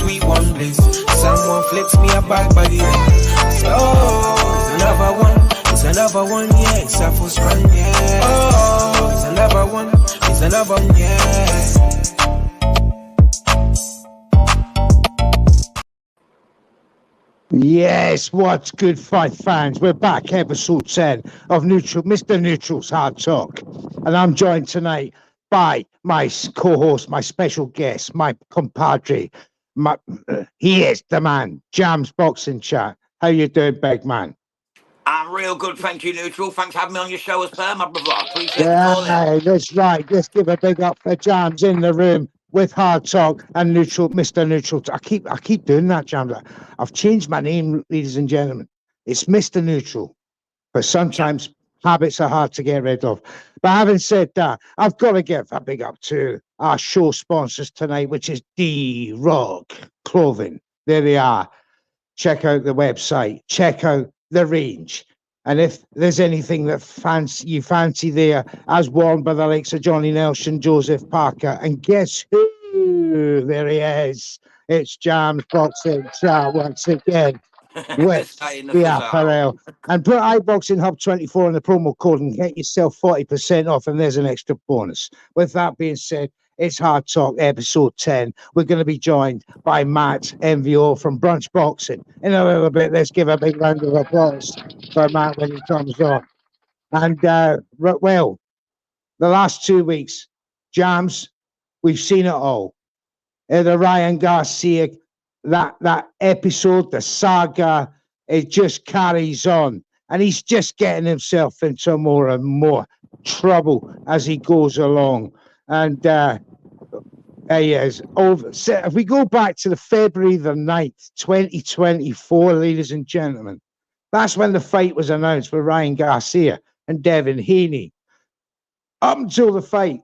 sweet one bliss. Someone flicks me a back body. Oh, it's another one. It's another one, yeah. It's a full strong, yeah. Oh, it's another one. It's another one, yeah. Yes, what's good, fight fans? We're back, episode 10 of Mr. Neutral's Hard Talk. And I'm joined tonight by my co-host, my special guest, my compadre. He is the man, Jams Boxing Chat. How you doing, big man? I'm real good, thank you, Neutral. Thanks for having me on your show as per, my brother. Appreciate the call. That's right. Let's give a big up for Jams in the room with Hard Talk and Neutral, Mr. Neutral. I keep doing that, Jams. I've changed my name, ladies and gentlemen. It's Mr. Neutral, but sometimes habits are hard to get rid of. But having said that, I've got to give a big up to our show sponsors tonight, which is D-Rock Clothing. There they are. Check out the website. Check out the range. And if there's anything that you fancy there, as worn by the likes of Johnny Nelson, Joseph Parker, and guess who? There he is. It's Jams Boxing Chat once again with the apparel. And put iBoxingHub 24 in the promo code and get yourself 40% off, and there's an extra bonus. With that being said, it's Hard Talk, episode 10. We're going to be joined by Matt MVO from Brunch Boxing. In a little bit, let's give a big round of applause for Matt when he comes on. And, well, the last 2 weeks, Jams, we've seen it all. The Ryan Garcia, that episode, the saga, it just carries on. And he's just getting himself into more and more trouble as he goes along. And he is over. So if we go back to the February the 9th, 2024, ladies and gentlemen, that's when the fight was announced with Ryan Garcia and Devin Haney. Up until the fight,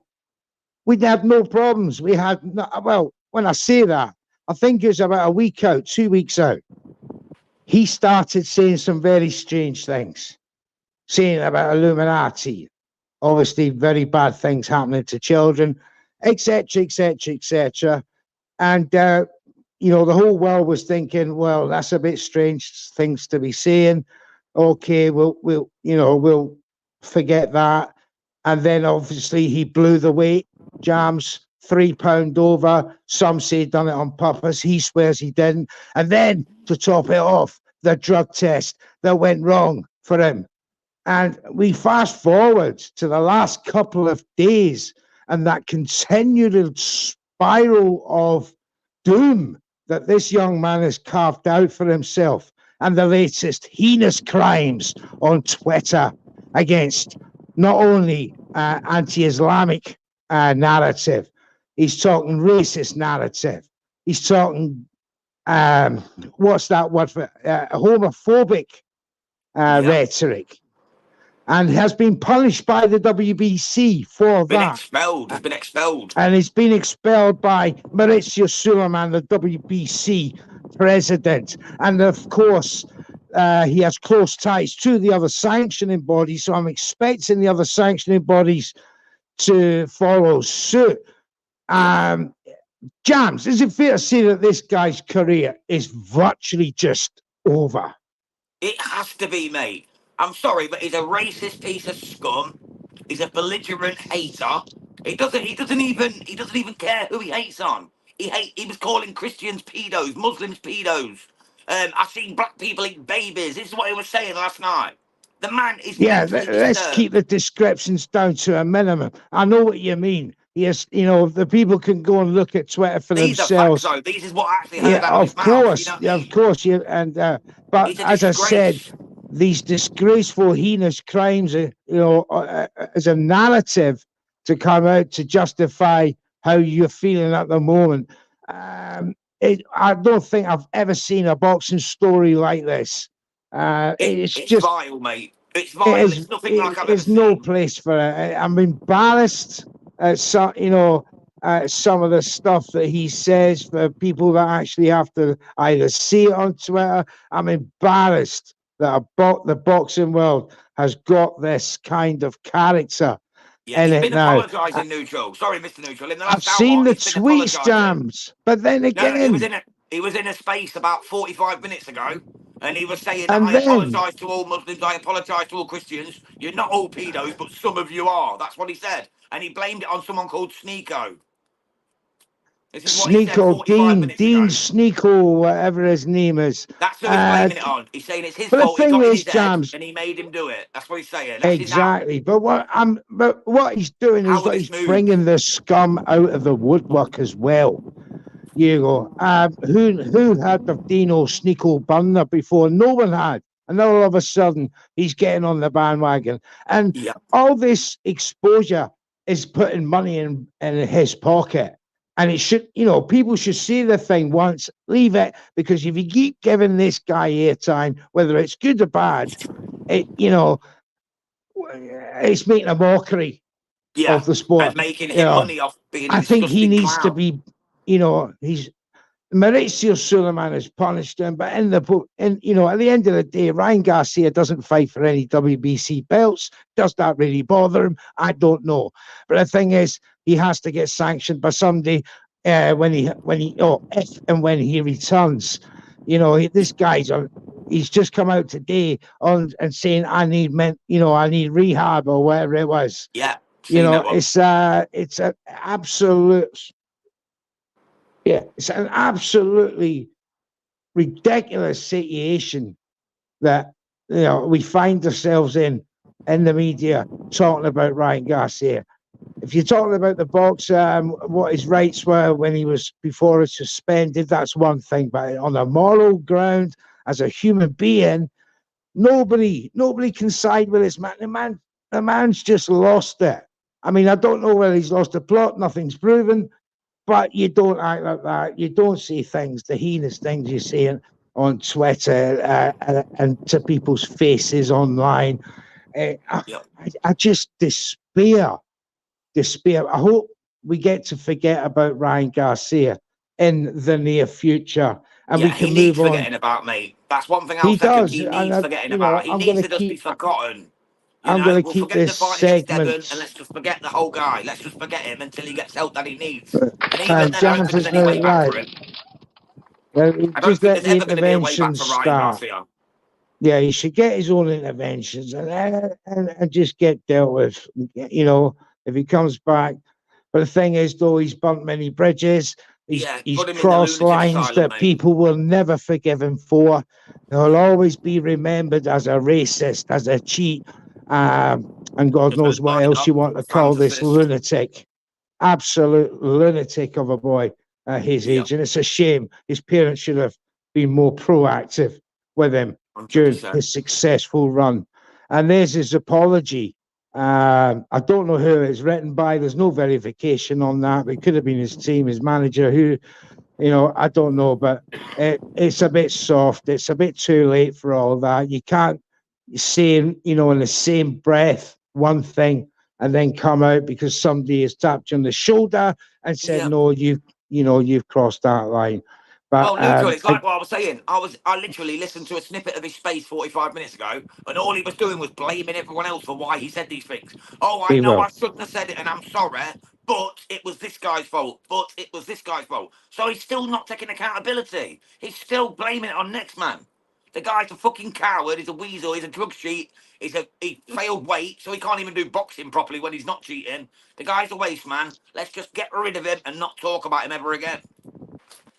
we'd had no problems. We had, well, when I say that, I think it was about a week out, 2 weeks out. He started saying some very strange things, saying about Illuminati, obviously very bad things happening to children, etc., etc., etc. And, you know, the whole world was thinking, well, that's a bit strange things to be saying. Okay, we'll forget that. And then obviously he blew the weight. Jams 3 pound over. Some say he done it on purpose. He swears he didn't. And then to top it off, the drug test that went wrong for him. And we fast forward to the last couple of days and that continued spiral of doom that this young man has carved out for himself, and the latest heinous crimes on Twitter against not only anti-Islamic narrative, he's talking racist narrative, he's talking, what's that word for, homophobic rhetoric. And has been punished by the WBC for that. Has been expelled. And he's been expelled by Maurizio Suleiman, the WBC president. And of course, he has close ties to the other sanctioning bodies. So I'm expecting the other sanctioning bodies to follow suit. Jams, is it fair to say that this guy's career is virtually just over? It has to be, mate. I'm sorry, but he's a racist piece of scum. He's a belligerent hater. He doesn't even care who he hates on. He was calling Christians pedos, Muslims pedos. I've seen black people eat babies. This is what he was saying last night. The man is let's keep the descriptions down to a minimum. I know what you mean. Yes, you know, the people can go and look at Twitter for themselves. These are facts, though. This is what actually heard out of course, mouth, you know of course. But as I said, these disgraceful, heinous crimes, as a narrative to come out to justify how you're feeling at the moment. I don't think I've ever seen a boxing story like this. It's just vile, mate. It's vile. It's nothing like I've ever seen. There's no place for it. I'm embarrassed at some of the stuff that he says for people that actually have to either see it on Twitter. I'm embarrassed that the boxing world has got this kind of character in it now. Apologising, Neutral. Sorry, Mr. Neutral. In the I've seen the tweets, Jams, but then again, it He was in a space about 45 minutes ago, and he was saying that And I then apologise to all Muslims, I apologise to all Christians. You're not all pedos, but some of you are. That's what he said. And he blamed it on someone called Sneeko. This is what he said Sneeko, 45 minutes Dean ago. Sneeko, whatever his name is. That's who he's blaming it on. He's saying it's his But the fault. He thing got in is, his head Jams, and he made him do it. That's what he's saying. That's his out. exactly. But what he's doing is that Cowardice he's move. bringing the scum out of the woodwork as well. You go. Who had the Dino Sneeko burner before? No one had. And now all of a sudden he's getting on the bandwagon, and Yeah. all this exposure is putting money in his pocket. And it should, people should see the thing once, leave it, because if you keep giving this guy airtime, whether it's good or bad, it's making a mockery of the sport. And making him money off being a I think he disgusting needs to clown. be, he's Maurizio Suleiman has punished him, but at the end of the day, Ryan Garcia doesn't fight for any WBC belts. Does that really bother him? I don't know. But the thing is, he has to get sanctioned by somebody when he returns. This guy's he's just come out today and saying I need rehab or whatever it was. Yeah. It's an absolute. Yeah, it's an absolutely ridiculous situation that we find ourselves in the media talking about Ryan Garcia. If you're talking about the boxer, what his rights were when he was before he was suspended, that's one thing. But on a moral ground, as a human being, nobody can side with this man. The man's just lost it. I mean, I don't know whether he's lost the plot. Nothing's proven. But you don't act like that. You don't say the heinous things you say on Twitter and to people's faces online. I just despair. I hope we get to forget about Ryan Garcia in the near future, and we can move on. Forgetting about, mate. That's one thing I'll second. He needs forgetting about. He needs to just be forgotten. I'm going to keep this segment, and let's just forget the whole guy. Let's just forget him until he gets help that he needs. And even then, I don't think there's any way back for him. I don't think there's ever going to be a way back for Ryan Garcia. Yeah, he should get his own interventions and just get dealt with. If he comes back. But the thing is, though, he's burnt many bridges. He's crossed lines that people will never forgive him for. He'll always be remembered as a racist, as a cheat, and God knows what else you want to call this lunatic. Absolute lunatic of a boy at his age. And it's a shame. His parents should have been more proactive with him 100%. During his successful run. And there's his apology. I don't know who it's written by. There's no verification on that. It could have been his team, his manager, who, I don't know. But it's a bit soft. It's a bit too late for all that. You can't say, in the same breath one thing and then come out because somebody has tapped you on the shoulder and said, no, you've crossed that line. But, Neutral, it's like what I was saying. I literally listened to a snippet of his space 45 minutes ago, and all he was doing was blaming everyone else for why he said these things. Oh, I know I shouldn't have said it, and I'm sorry, but it was this guy's fault. So he's still not taking accountability. He's still blaming it on next man. The guy's a fucking coward. He's a weasel. He's a drug cheat. He failed weight, so he can't even do boxing properly when he's not cheating. The guy's a waste man. Let's just get rid of him and not talk about him ever again.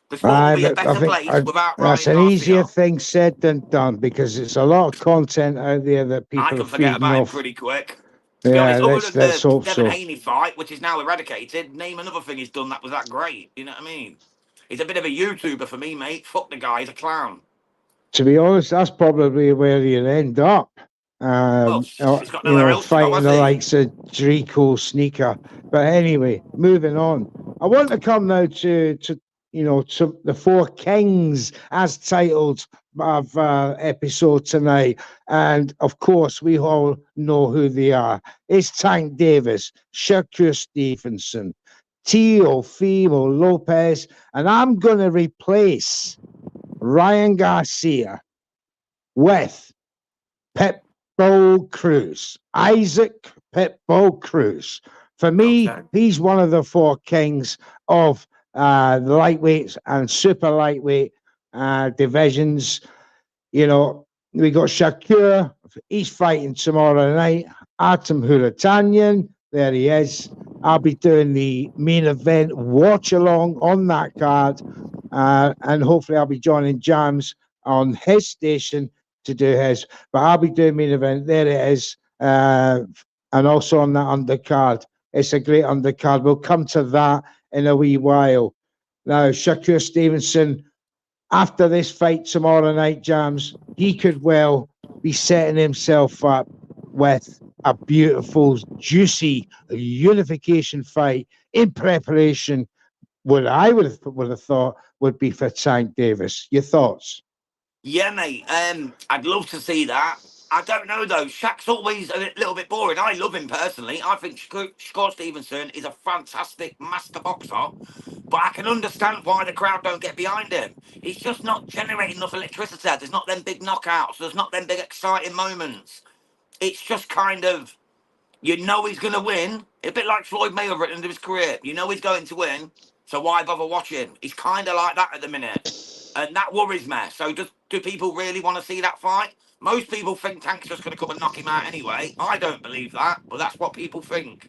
The sport will be a better place without Ryan That's an easier thing said than done because it's a lot of content out there that people I can forget about him pretty quick. To be honest, other than the Devin Haney fight, which is now eradicated, name another thing he's done that was that great. You know what I mean? He's a bit of a YouTuber for me, mate. Fuck the guy. He's a clown. To be honest, that's probably where you'll end up. He's got nowhere else fighting to go, the likes of Draco Sneaker. But anyway, moving on. I want to come now to the Four Kings as titled of episode tonight. And of course, we all know who they are. It's Tank Davis, Shakur Stevenson, Teofimo Lopez, and I'm going to replace Ryan Garcia with Pitbull Cruz, Isaac Pitbull Cruz. For me, he's one of the Four Kings of the lightweights and super lightweight divisions. You know, we got Shakur. He's fighting tomorrow night. Artem Huratanian. There he is. I'll be doing the main event watch along on that card. And hopefully I'll be joining Jams on his station to do his. But I'll be doing main event. There it is. And also on that undercard. It's a great undercard. We'll come to that in a wee while. Now, Shakur Stevenson, after this fight tomorrow night, Jams, he could well be setting himself up with a beautiful, juicy unification fight in preparation. What I would have thought would be for Tank Davis. Your thoughts? Yeah, mate. I'd love to see that. I don't know though. Shaq's always a little bit boring. I love him personally. I think Shakur Stevenson is a fantastic master boxer, but I can understand why the crowd don't get behind him. He's just not generating enough electricity. There's not them big knockouts. There's not them big exciting moments. It's just kind of, you know he's going to win. A bit like Floyd Mayweather at the end of his career. You know he's going to win, so why bother watching? He's kind of like that at the minute. And that worries me. So do people really want to see that fight? Most people think Tank's just going to come and knock him out anyway. I don't believe that, but that's what people think.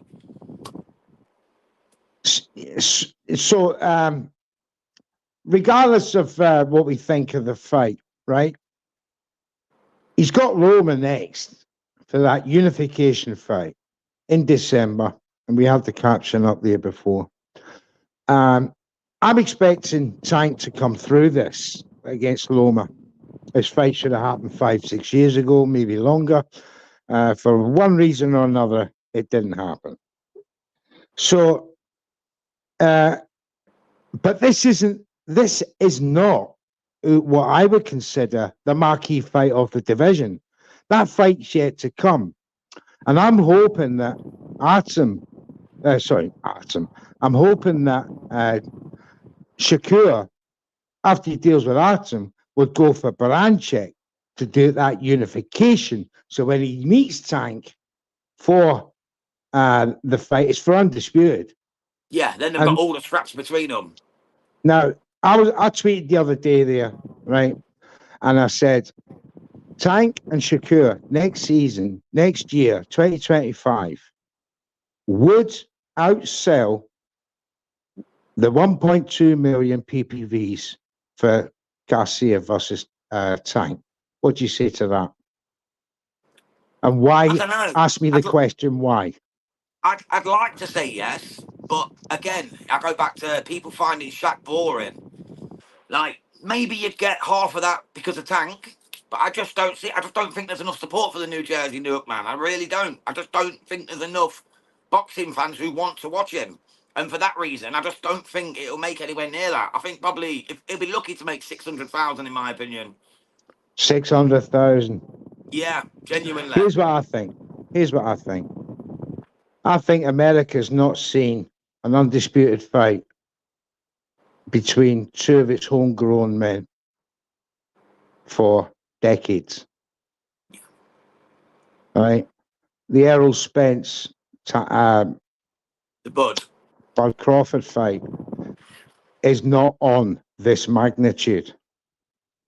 So, regardless of what we think of the fight, right? He's got Roma next for that unification fight in December, and we had the caption up there before. I'm expecting Tank to come through this against Loma. This fight should have happened 5-6 years ago, maybe longer. For one reason or another, it didn't happen. So, but this is not what I would consider the marquee fight of the division. That fight's yet to come. And I'm hoping that I'm hoping that Shakur, after he deals with Artem, would go for Baranchek to do that unification. So when he meets Tank for the fight, it's for undisputed. Yeah, then they've got all the scraps between them. Now, I tweeted the other day there, right? And I said, Tank and Shakur next year, 2025, would outsell the 1.2 million PPVs for Garcia versus Tank. What do you say to that? And why? I don't know. Ask me the question, why? I'd like to say yes, but again, I go back to people finding Shaq boring. Like, maybe you'd get half of that because of Tank, but I just don't think there's enough support for the New Jersey Newark man. I really don't. I just don't think there's enough boxing fans who want to watch him. And for that reason, I just don't think it'll make anywhere near that. I think probably he'll be lucky to make 600,000, in my opinion. 600,000. Yeah, genuinely. Here's what I think. I think America's not seen an undisputed fight between two of its homegrown men for decades. Right? The Errol Spence, the Bud Crawford fight is not on this magnitude.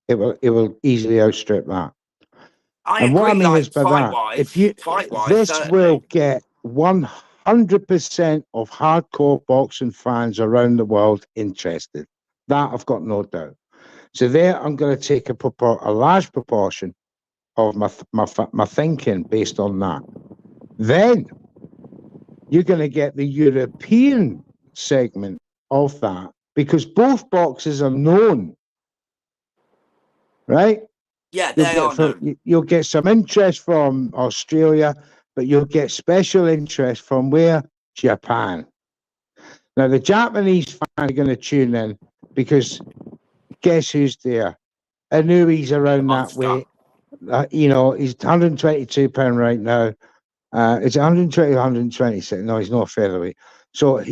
It will easily outstrip that. And what I mean is by that, this will get 100% of hardcore boxing fans around the world interested. That I've got no doubt. So there, I'm going to take a large proportion of my thinking based on that. Then you're going to get the European segment of that because both boxers are known, right? Yeah, they are known. You'll get some interest from Australia, but you'll get special interest from where? Japan. Now, the Japanese fans are going to tune in because guess who's there? Inouye's around that weight. He's 122 pound right now. It's 120, 126. No, he's not a featherweight. So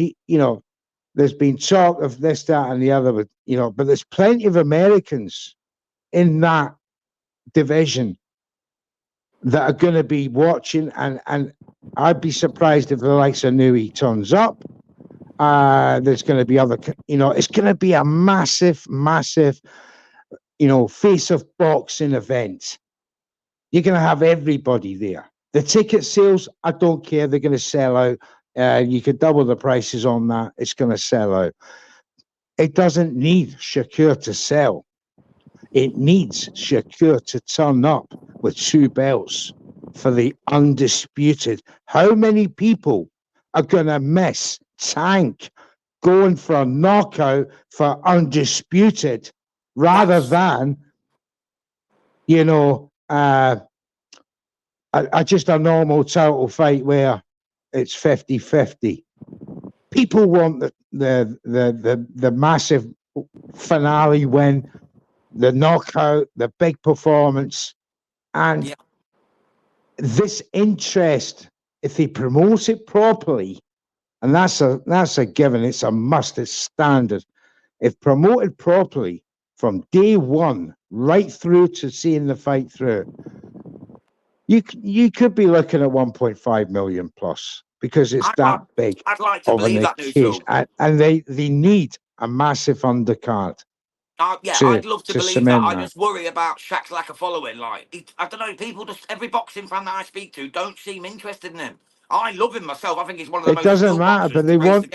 there's been talk of this, that, and the other, but there's plenty of Americans in that division that are going to be watching, and I'd be surprised if the likes of Inouye turns up. There's going to be other, it's going to be a massive, massive, face of boxing event. You're going to have everybody there. The ticket sales, I don't care. They're going to sell out. You could double the prices on that. It's going to sell out. It doesn't need Shakur to sell. It needs Shakur to turn up with 2 belts for the undisputed. How many people are going to miss Tank going for a knockout for undisputed rather than, just a normal title fight where it's 50-50? People want the massive finale win, the knockout, the big performance, and this interest, if they promote it properly, and that's a given, it's a must, it's standard. If promoted properly from day one right through to seeing the fight through, you could be looking at 1.5 million plus, because it's big. I'd like to believe that, Neutral. And they need a massive undercard. I'd love to believe that. I just worry about Shaq's lack of following. Like, I don't know, people just, every boxing fan that I speak to don't seem interested in him. I love him myself. I think he's one of the most. It doesn't matter, but they want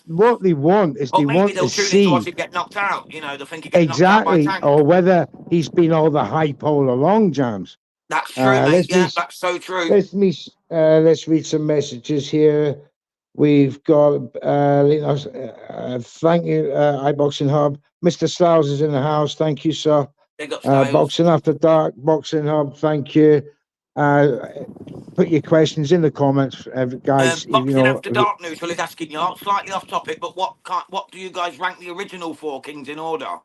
what they want is they want to see. To watch him get knocked out. They think he get knocked out by Tank. Or whether he's been all the hype all along, Jams. That's true, mate. That's so true. Let's read some messages here. We've got thank you, iBoxingHub. Mr. Styles is in the house. Thank you, sir. Boxing After Dark, Boxing Hub. Thank you. Put your questions in the comments, guys. Boxing After Dark Neutral is asking you, slightly off topic, but what do you guys rank the original 4 kings in order?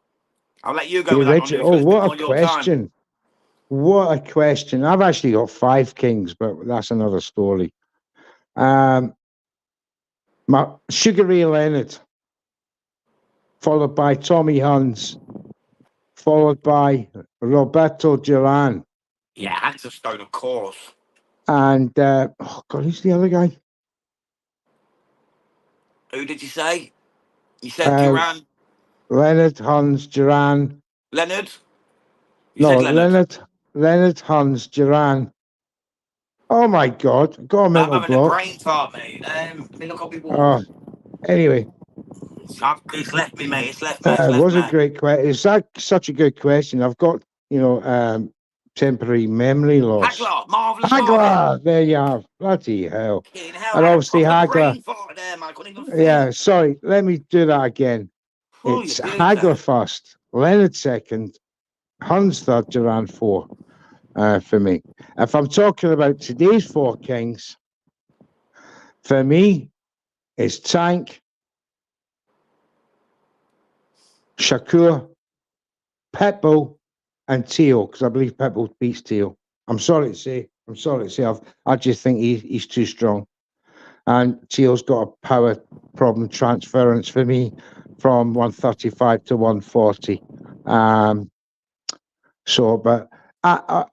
I'll let you go with that one. Oh, what a question! What a question! I've actually got 5 kings, but that's another story. Sugar Ray Leonard, followed by Tommy Huns, followed by Roberto Duran. Yeah, Hands of Stone, of course. And who's the other guy? Who did you say? You said Duran. Leonard, Huns, Duran. Leonard? Leonard, Huns, Duran. Oh my God! Got a mental block. I'm having a brain fart, mate. Let me look up your walls. Anyway. It's left me, mate. It's left me. It was a great question. It's such a good question. I've got, temporary memory loss. Hagler, marvellous. Hagler, there you are. Bloody hell. And obviously Hagler. Yeah, sorry. Let me do that again. It's Hagler first, Leonard second, Huns third, Duran 4 for me. If I'm talking about today's 4 kings, for me, it's Tank, Shakur, Pitbull, and Teo, because I believe Pitbull beats Teo. I'm sorry to say. I just think he's too strong. And Teo's got a power problem transference for me from 135 to 140. But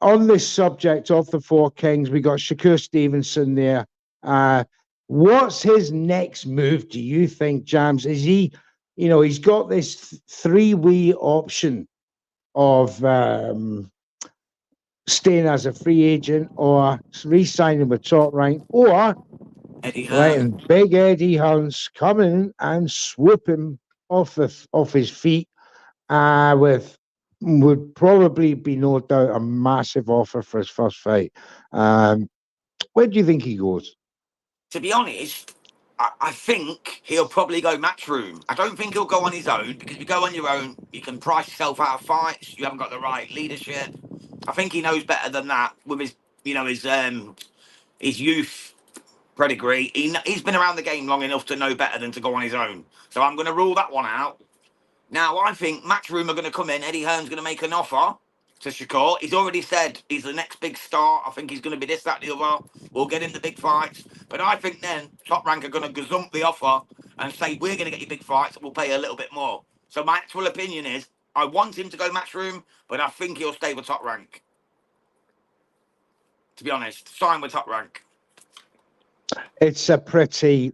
on this subject of the 4 kings, we got Shakur Stevenson there. What's his next move, do you think, Jams? Is he, he's got this 3-way option of staying as a free agent or re-signing with Top Rank, or letting Big Eddie Hearns come in and swoop him off his feet would probably be no doubt a massive offer for his first fight. Where do you think he goes? To be honest, I think he'll probably go Matchroom. I don't think he'll go on his own, because if you go on your own, you can price yourself out of fights. You haven't got the right leadership. I think he knows better than that with his, his youth pedigree. He's been around the game long enough to know better than to go on his own. So I'm going to rule that one out. Now, I think Matchroom are going to come in. Eddie Hearn's going to make an offer to Shakur. He's already said he's the next big star. I think he's going to be this, that, the other. We'll get into big fights. But I think then Top Rank are going to gazump the offer and say, we're going to get you big fights. We'll pay you a little bit more. So my actual opinion is, I want him to go Matchroom, but I think he'll stay with Top Rank. To be honest, sign with Top Rank. It's a pretty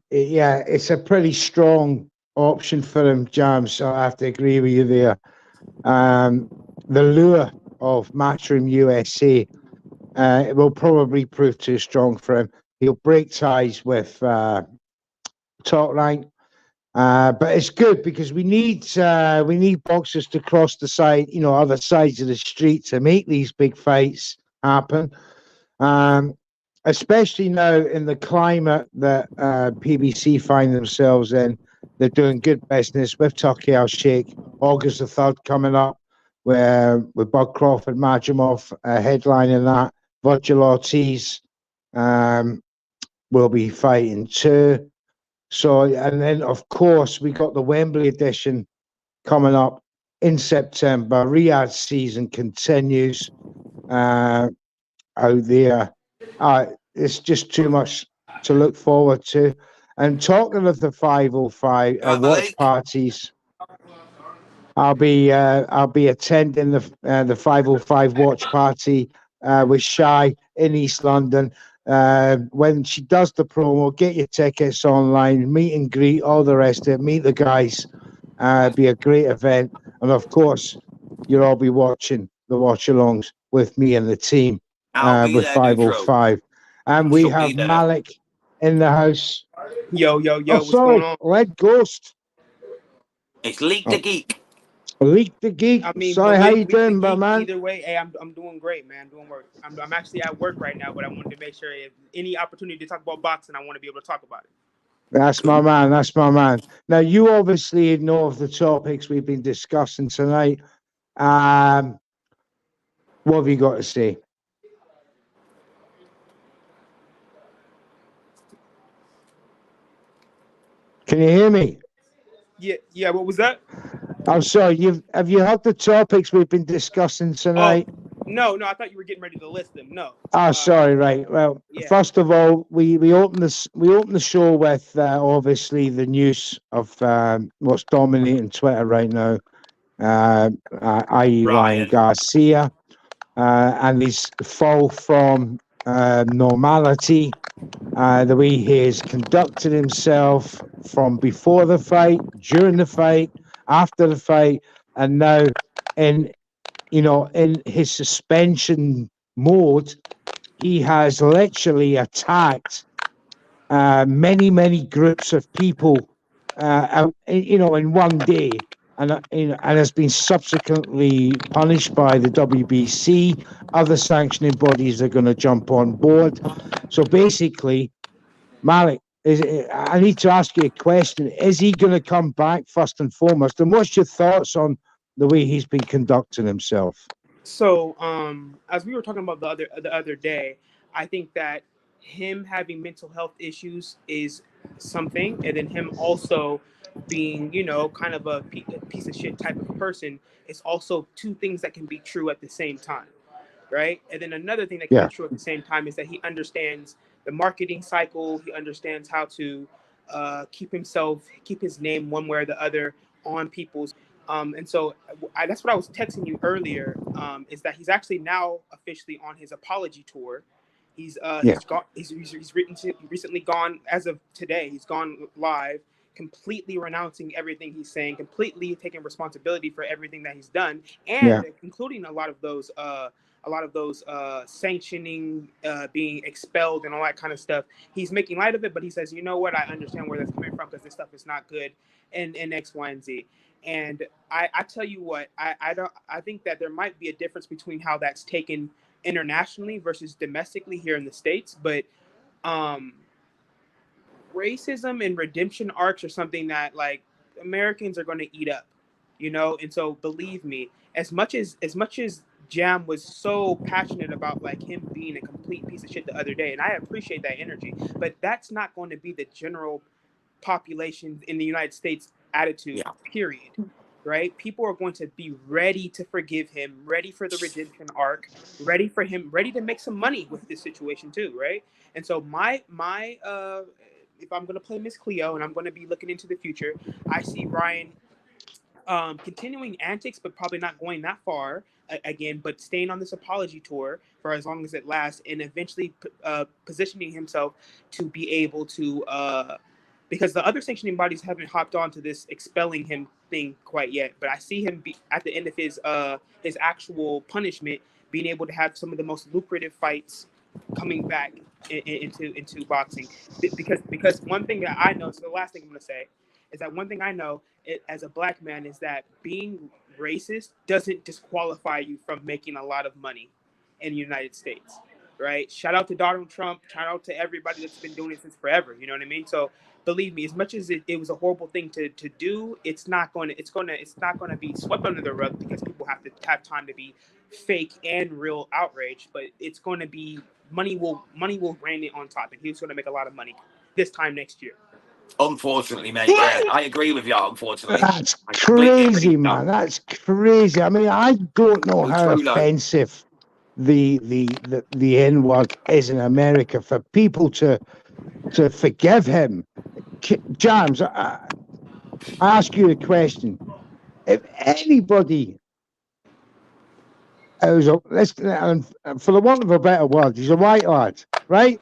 strong option for him, Jam. So I have to agree with you there. The lure of Matchroom USA it will probably prove too strong for him. He'll break ties with Top Rank, but it's good because we need boxers to cross the side, other sides of the street to make these big fights happen. Um, Especially now in the climate that PBC find themselves in. They're doing good business with Turkey Al Sheikh. August the 3rd coming up, where with Bud Crawford, Majimov headlining that. Virgil Ortiz will be fighting too. So, and then of course we got the Wembley edition coming up in September. Riyadh season continues out there. It's just too much to look forward to. And talking of the 505 Right, watch Malik? parties, I'll be attending the 505 watch party with Shy in East London. When she does the promo, get your tickets online, meet and greet, all the rest of it, meet the guys. Be a great event. And of course, you'll all be watching the watch alongs with me and the team I'll be with there, Neutral. 505. And we She'll have be there. Malik in the house. Yo, Oh, what's sorry, going on? Red Ghost. It's Leak the Geek. Leak the Geek. I mean, Sorry, how you Leak the doing, Geek, man? either way, hey, I'm doing great, man. Doing work. I'm actually at work right now, but I wanted to make sure if any opportunity to talk about boxing, I want to be able to talk about it. That's my man. That's my man. Now, you obviously know of the topics we've been discussing tonight. What have you got to say? Can you hear me? Yeah. What was that? I'm sorry. Have you heard the topics we've been discussing tonight? No. I thought you were getting ready to list them. No. Sorry. Right. Well, Yeah. first of all, we opened the show with obviously the news of what's dominating Twitter right now, i.e. Ryan Garcia, and his fall from normality. The way he has conducted himself from before the fight, during the fight, after the fight, and now in his suspension mode, he has literally attacked many groups of people, in one day, and has been subsequently punished by the WBC. Other sanctioning bodies are going to jump on board. So basically, Malik, I need to ask you a question. Is he going to come back first and foremost? And what's your thoughts on the way he's been conducting himself? So, as we were talking about the other day, I think that him having mental health issues is something, and then him also being, kind of a piece of shit type of person is also two things that can be true at the same time, right? And then another thing that can be true at the same time is that he understands the marketing cycle. He understands how to keep his name one way or the other on people's. And so that's what I was texting you earlier. Is that he's actually now officially on his apology tour. He's recently gone, as of today. He's gone live, completely renouncing everything he's saying, completely taking responsibility for everything that he's done, and including a lot of those sanctioning, being expelled, and all that kind of stuff. He's making light of it, but he says, you know what? I understand where that's coming from because this stuff is not good, and X, Y, and Z. And I tell you what, I think that there might be a difference between how that's taken internationally versus domestically here in the States, but racism and redemption arcs are something that like Americans are going to eat up, and so believe me, as much as Jam was so passionate about like him being a complete piece of shit the other day, and I appreciate that energy, but that's not going to be the general population in the United States attitude, period. Right? People are going to be ready to forgive him, ready for the redemption arc, ready to make some money with this situation too, right? And so my if I'm going to play Miss Cleo and I'm going to be looking into the future, I see Ryan continuing antics, but probably not going that far again, but staying on this apology tour for as long as it lasts, and eventually positioning himself to be able to, because the other sanctioning bodies haven't hopped on to this expelling him thing quite yet. But I see him be at the end of his actual punishment, being able to have some of the most lucrative fights coming back into boxing, because one thing that I know, so the last thing I'm going to say is that one thing I know as a black man is that being racist doesn't disqualify you from making a lot of money in the United States, right? Shout out to Donald Trump. Shout out to everybody that's been doing it since forever. You know what I mean? So believe me, as much as it was a horrible thing to do, it's not going to be swept under the rug, because people have to have time to be fake and real outraged. But it's going to be money will reign it on top, and he's going to make a lot of money this time next year. Unfortunately, mate. Yeah, I agree with you. Unfortunately, That's I completely agree crazy, with you. man. That's crazy. I mean, I don't know Oh, how true, though. offensive the N word is in America for people to forgive him. James, I ask you a question. If anybody who's for the want of a better word, he's a white lad, right?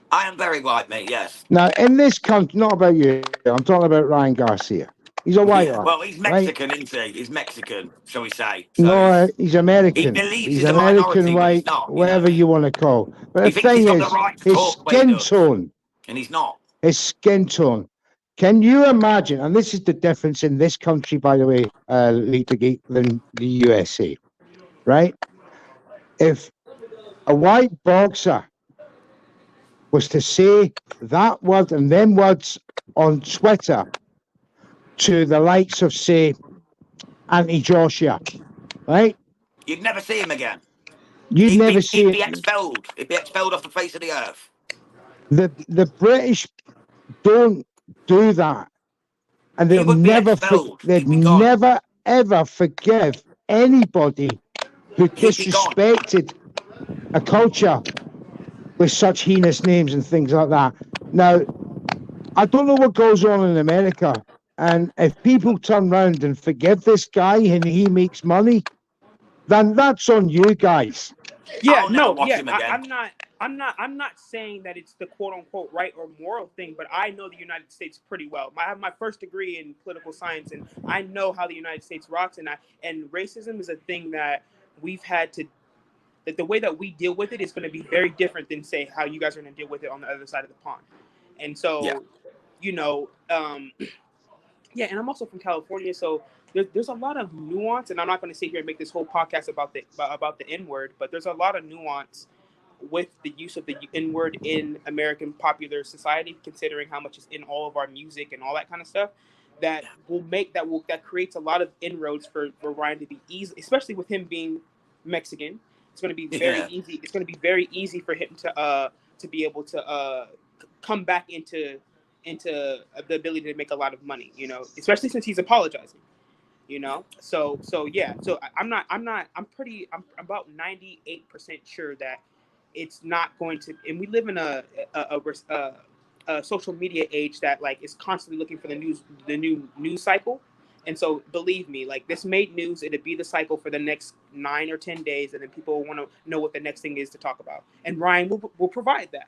I am very white, mate. Yes. Now, in this country, not about you, I'm talking about Ryan Garcia. He's a white lad. Well, he's right? Mexican, isn't he? He's Mexican, shall we say? So No, he's he American. believes He's he's a American minority, but white, he's not. whatever you want to call. But He the thinks he's thing got the is, right to his talk the way he skin does, tone, and he's not. his skin tone. Can you imagine? And this is the difference in this country, by the way, Lita, than the USA, right? If a white boxer was to say that word and them words on Twitter to the likes of, say, Anthony Joshua, right? You'd never see him again. You'd never see He'd it. be expelled. He'd be expelled off the face of the earth. The British don't do that, and He would be expelled. they'd He'd be gone. never ever forgive anybody who He'd be gone. disrespected a culture with such heinous names and things like that. Now, I don't know what goes on in America, and if people turn around and forgive this guy and he makes money, then that's on you guys. Yeah, I'll never no, watch yeah, him again. I'm not saying that it's the quote unquote right or moral thing, but I know the United States pretty well. I have my first degree in political science, and I know how the United States rocks. And racism is a thing that we've had to. That the way that we deal with it is going to be very different than, say, how you guys are going to deal with it on the other side of the pond. And so, Yeah. you know, yeah, and I'm also from California, so there's a lot of nuance, and I'm not going to sit here and make this whole podcast about the N word, but there's a lot of nuance with the use of the N word in American popular society, considering how much is in all of our music and all that kind of stuff. That creates a lot of inroads for Ryan to be easy, especially with him being Mexican. It's going to be very easy. It's going to be very easy for him to be able to come back into the ability to make a lot of money, especially since he's apologizing, so yeah, so I'm about 98% sure that it's not going to, and we live in a social media age that, like, is constantly looking for the new news cycle. And so believe me, like, this made news, it'd be the cycle for the next 9 or 10 days, and then people want to know what the next thing is to talk about, and Ryan will provide that.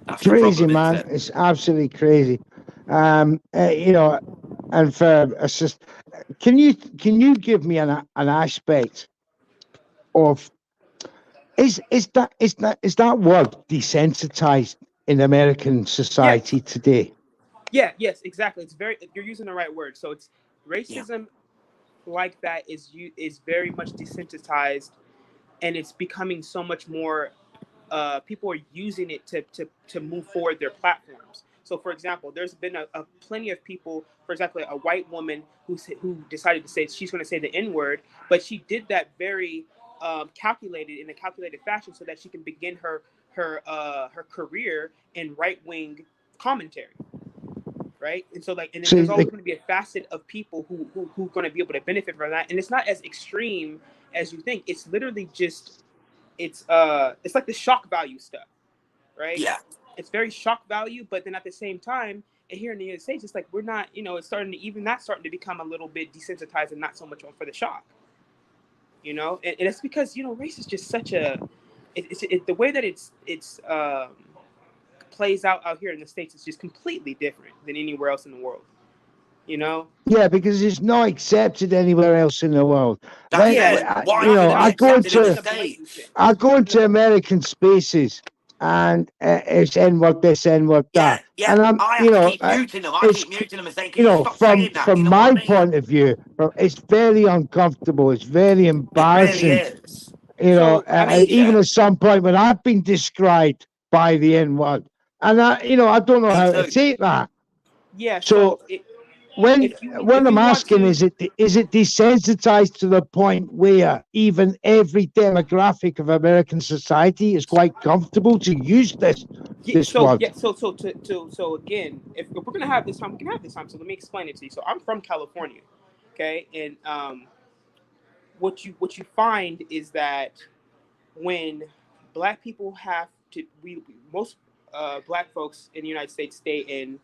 That's Crazy, problem, man. It's absolutely crazy. And for assist, can you give me an aspect of is that word desensitized in American society today? Yeah, yes, exactly. You're using the right word. So it's racism like that is very much desensitized, and it's becoming so much more. People are using it to move forward their platforms. So, for example, there's been a plenty of people, for example, a white woman who decided to say she's going to say the N word, but she did that very calculated, in a calculated fashion, so that she can begin her career in right wing commentary. Right, and so, like, and then there's always going to be a facet of people who are going to be able to benefit from that, and it's not as extreme as you think. It's literally just it's like the shock value stuff, right? Yeah. It's very shock value, but then at the same time, here in the United States, it's like we're not, it's starting to become a little bit desensitized and not so much for the shock, and it's because race is just such a the way that it's plays out here in the States is just completely different than anywhere else in the world. Yeah, because it's not accepted anywhere else in the world. That's Yeah, why hasn't it I go accepted in the into States? American spaces, and it's N-word this, N-word Yeah, that, yeah. and I'm, I have to keep muting them. I it's keep muting them and saying, "Can you stop from saying that?" You know my what I mean? point of view, it's very uncomfortable. It's very It really embarrassing. is. So I mean, Even Major. at some point when I've been described by the N-word, and I don't know Me how to too. take that. yeah. So when If I'm you want asking, to, is it desensitized to the point where even every demographic of American society is quite comfortable to use this word? so again, if we're gonna have this time, we can have this time. So let me explain it to you. So I'm from California, okay, and what you find is that when black people have to, most black folks in the United States stay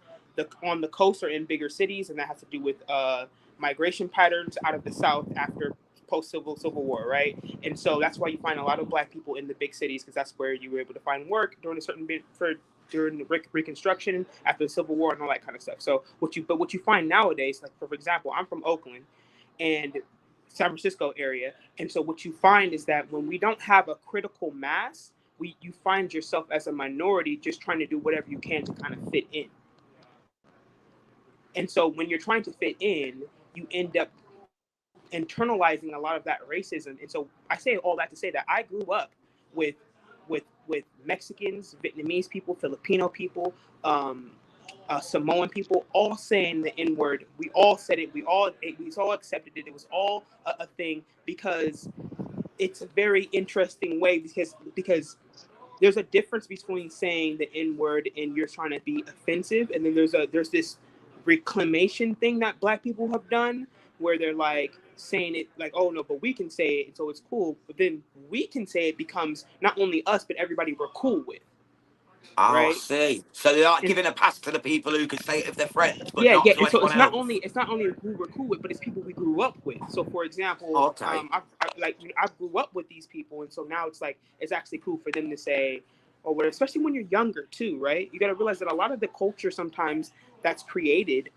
on the coast or in bigger cities, and that has to do with migration patterns out of the South after post-civil war, right? And so that's why you find a lot of black people in the big cities, because that's where you were able to find work during a certain bit during the Reconstruction, after the Civil War, and all that kind of stuff. So what you find nowadays, like for example, I'm from Oakland and San Francisco area, and so what you find is that when we don't have a critical mass, you find yourself as a minority just trying to do whatever you can to kind of fit in. And so when you're trying to fit in, you end up internalizing a lot of that racism. And so I say all that to say that I grew up with Mexicans, Vietnamese people, Filipino people, Samoan people, all saying the N-word. We all said it. We all accepted it. It was all a thing, because it's a very interesting way, because there's a difference between saying the N-word and you're trying to be offensive, and then there's this reclamation thing that black people have done, where they're like saying it like, oh no, but we can say it, and so it's cool. But then we can say it becomes not only us, but everybody we're cool with. Oh, Right? see. So they're like giving a pass to the people who could say it if they're friends, but Yeah, not to and so anyone else. it's not only who we're cool with, but it's people we grew up with. So for example, Okay. I grew up with these people, and so now it's like it's actually cool for them to say, or whatever. Especially when you're younger too, right? You got to realize that a lot of the culture sometimes that's created,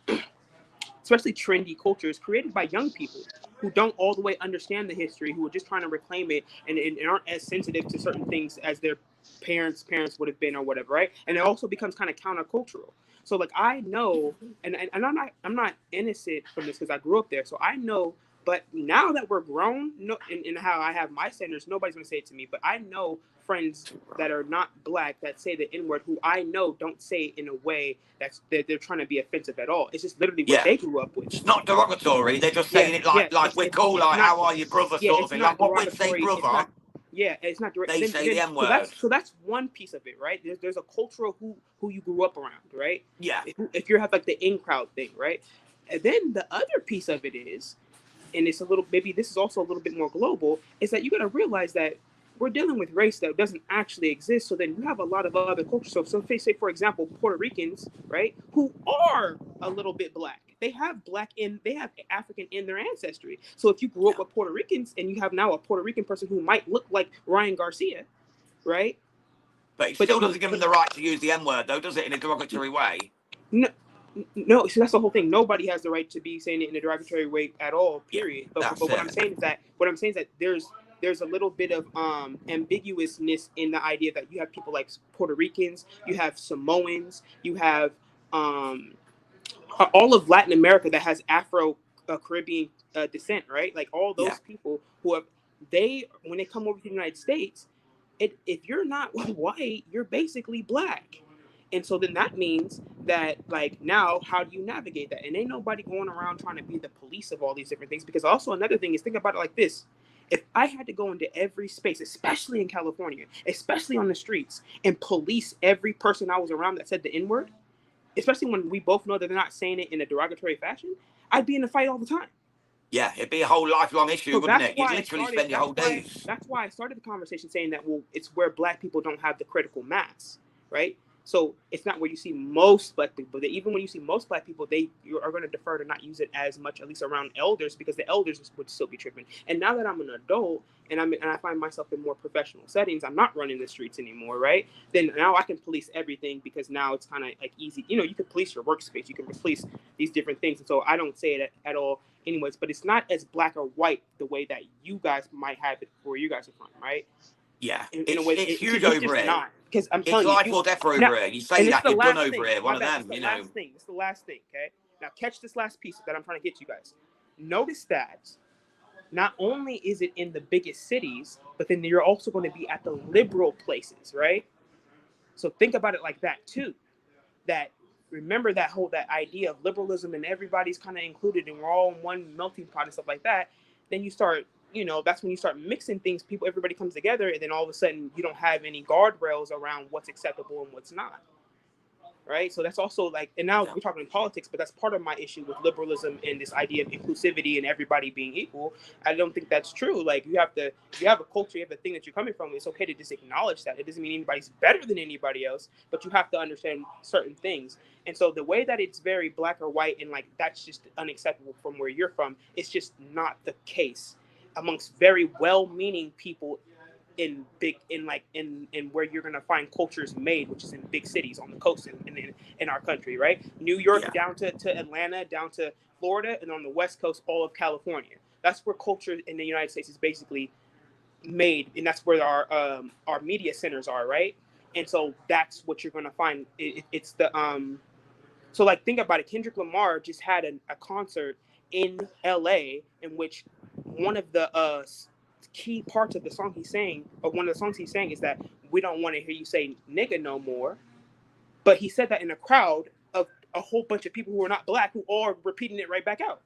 especially trendy culture, is created by young people who don't all the way understand the history, who are just trying to reclaim it, and aren't as sensitive to certain things as their parents would have been, or whatever, right? And it also becomes kind of countercultural. So like I know, and I'm not innocent from this, because I grew up there, so I know. But now that we're grown, no, in how I have my standards, nobody's gonna say it to me. But I know friends that are not black that say the N-word, who I know don't say it in a way that they're trying to be offensive at all. It's just literally what they grew up with. It's not derogatory. They're just saying it like we're cool, like how are you, brother, sort of thing. Like what we'd say, brother. It's not direct. They say the N-word. So that's one piece of it, right? There's a culture of who you grew up around, right? Yeah. If you have like the in crowd thing, right? And then the other piece of it is, and it's a little, maybe this is also a little bit more global, is that you got to realize that we're dealing with race that doesn't actually exist. So then you have a lot of other cultures. So say for example, Puerto Ricans, right, who are a little bit black. They have African in their ancestry. So if you grew up with Puerto Ricans and you have now a Puerto Rican person who might look like Ryan Garcia, right? But it still doesn't give them the right to use the N-word, though, does it, in a derogatory way? No, so that's the whole thing. Nobody has the right to be saying it in a derogatory way at all, period. Yeah, but what I'm saying is that there's a little bit of ambiguousness in the idea that you have people like Puerto Ricans, you have Samoans, you have all of Latin America that has Afro Caribbean descent, right? Like all those people who have when they come over to the United States, if you're not white, you're basically black. And so then that means that, like, now, how do you navigate that? And ain't nobody going around trying to be the police of all these different things. Because also another thing is, think about it like this. If I had to go into every space, especially in California, especially on the streets, and police every person I was around that said the N-word, especially when we both know that they're not saying it in a derogatory fashion, I'd be in a fight all the time. Yeah, it'd be a whole lifelong issue, wouldn't it? You'd literally spend your whole days. That's why I started the conversation saying that, well, it's where black people don't have the critical mass, right? So it's not where you see most black people. But even when you see most black people, you are going to defer to not use it as much, at least around elders, because the elders would still be tripping. And now that I'm an adult and I find myself in more professional settings, I'm not running the streets anymore, right? Then now I can police everything, because now it's kind of like easy. You know, you can police your workspace, you can police these different things. And so I don't say it at all anyways, but it's not as black or white the way that you guys might have it where you guys are from, right? Yeah, In a way, it's huge it's over just here. not, because I'm It's telling life you, or death over now, here. You say that, you're done over here. One of them, you know. It's the last thing, okay? Now catch this last piece that I'm trying to get you guys. Notice that not only is it in the biggest cities, but then you're also going to be at the liberal places, right? So think about it like that too. That remember that idea of liberalism and everybody's kind of included and we're all in one melting pot and stuff like that. Then you start, that's when you start mixing things. Everybody comes together, and then all of a sudden you don't have any guardrails around what's acceptable and what's not. Right. So that's also like, and now we're talking politics, but that's part of my issue with liberalism and this idea of inclusivity and everybody being equal. I don't think that's true. Like if you have a culture, you have a thing that you're coming from, it's okay to just acknowledge that. It doesn't mean anybody's better than anybody else, but you have to understand certain things. And so the way that it's very black or white and like that's just unacceptable from where you're from, it's just not the case amongst very well-meaning people in where you're gonna find cultures made, which is in big cities on the coast in our country, right? New York down to Atlanta, down to Florida, and on the West Coast, all of California. That's where culture in the United States is basically made, and that's where our media centers are, right? And so that's what you're gonna find. It's the so like think about it. Kendrick Lamar just had a concert in LA in which one of the key parts of the song he's saying, or one of the songs he's saying, is that we don't want to hear you say nigga no more. But he said that in a crowd of a whole bunch of people who are not black, who are repeating it right back out.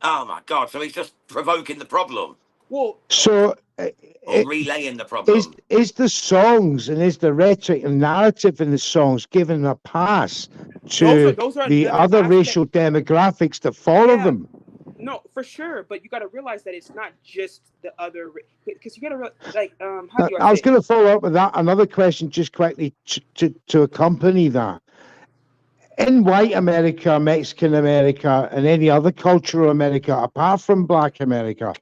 Oh my God! So he's just provoking the problem. Well, so or relaying the problem. Is the songs and is the rhetoric and narrative in the songs given a pass to those are the other racial demographics that follow them? No, for sure, but you got to realize that it's not just the other, because you got to like how do I was going to follow up with that. Another question, just quickly to accompany that. In white America, Mexican America, and any other cultural America apart from Black America,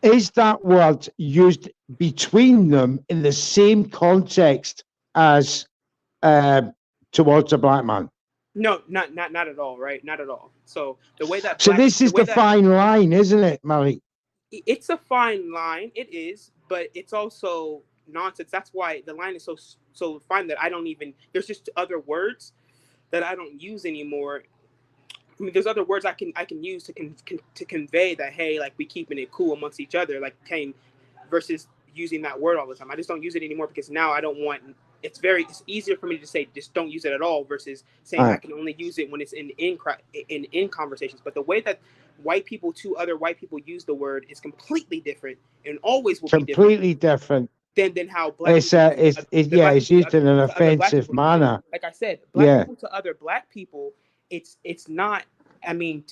is that word used between them in the same context as towards a black man? No, not at all, right? Not at all. So the way that this is the fine line, isn't it, Malik? It's a fine line. It is, but it's also nonsense. That's why the line is so fine that I don't even. There's just other words that I don't use anymore. I mean, there's other words I can use to convey that, hey, like we keeping it cool amongst each other, like versus using that word all the time. I just don't use it anymore because now I don't want. It's easier for me to say just don't use it at all versus saying I can only use it when it's in conversations. But the way that other white people use the word is completely different and always will be completely different than how black it's used in an offensive manner. Like I said, black people to other black people, it's not. I mean,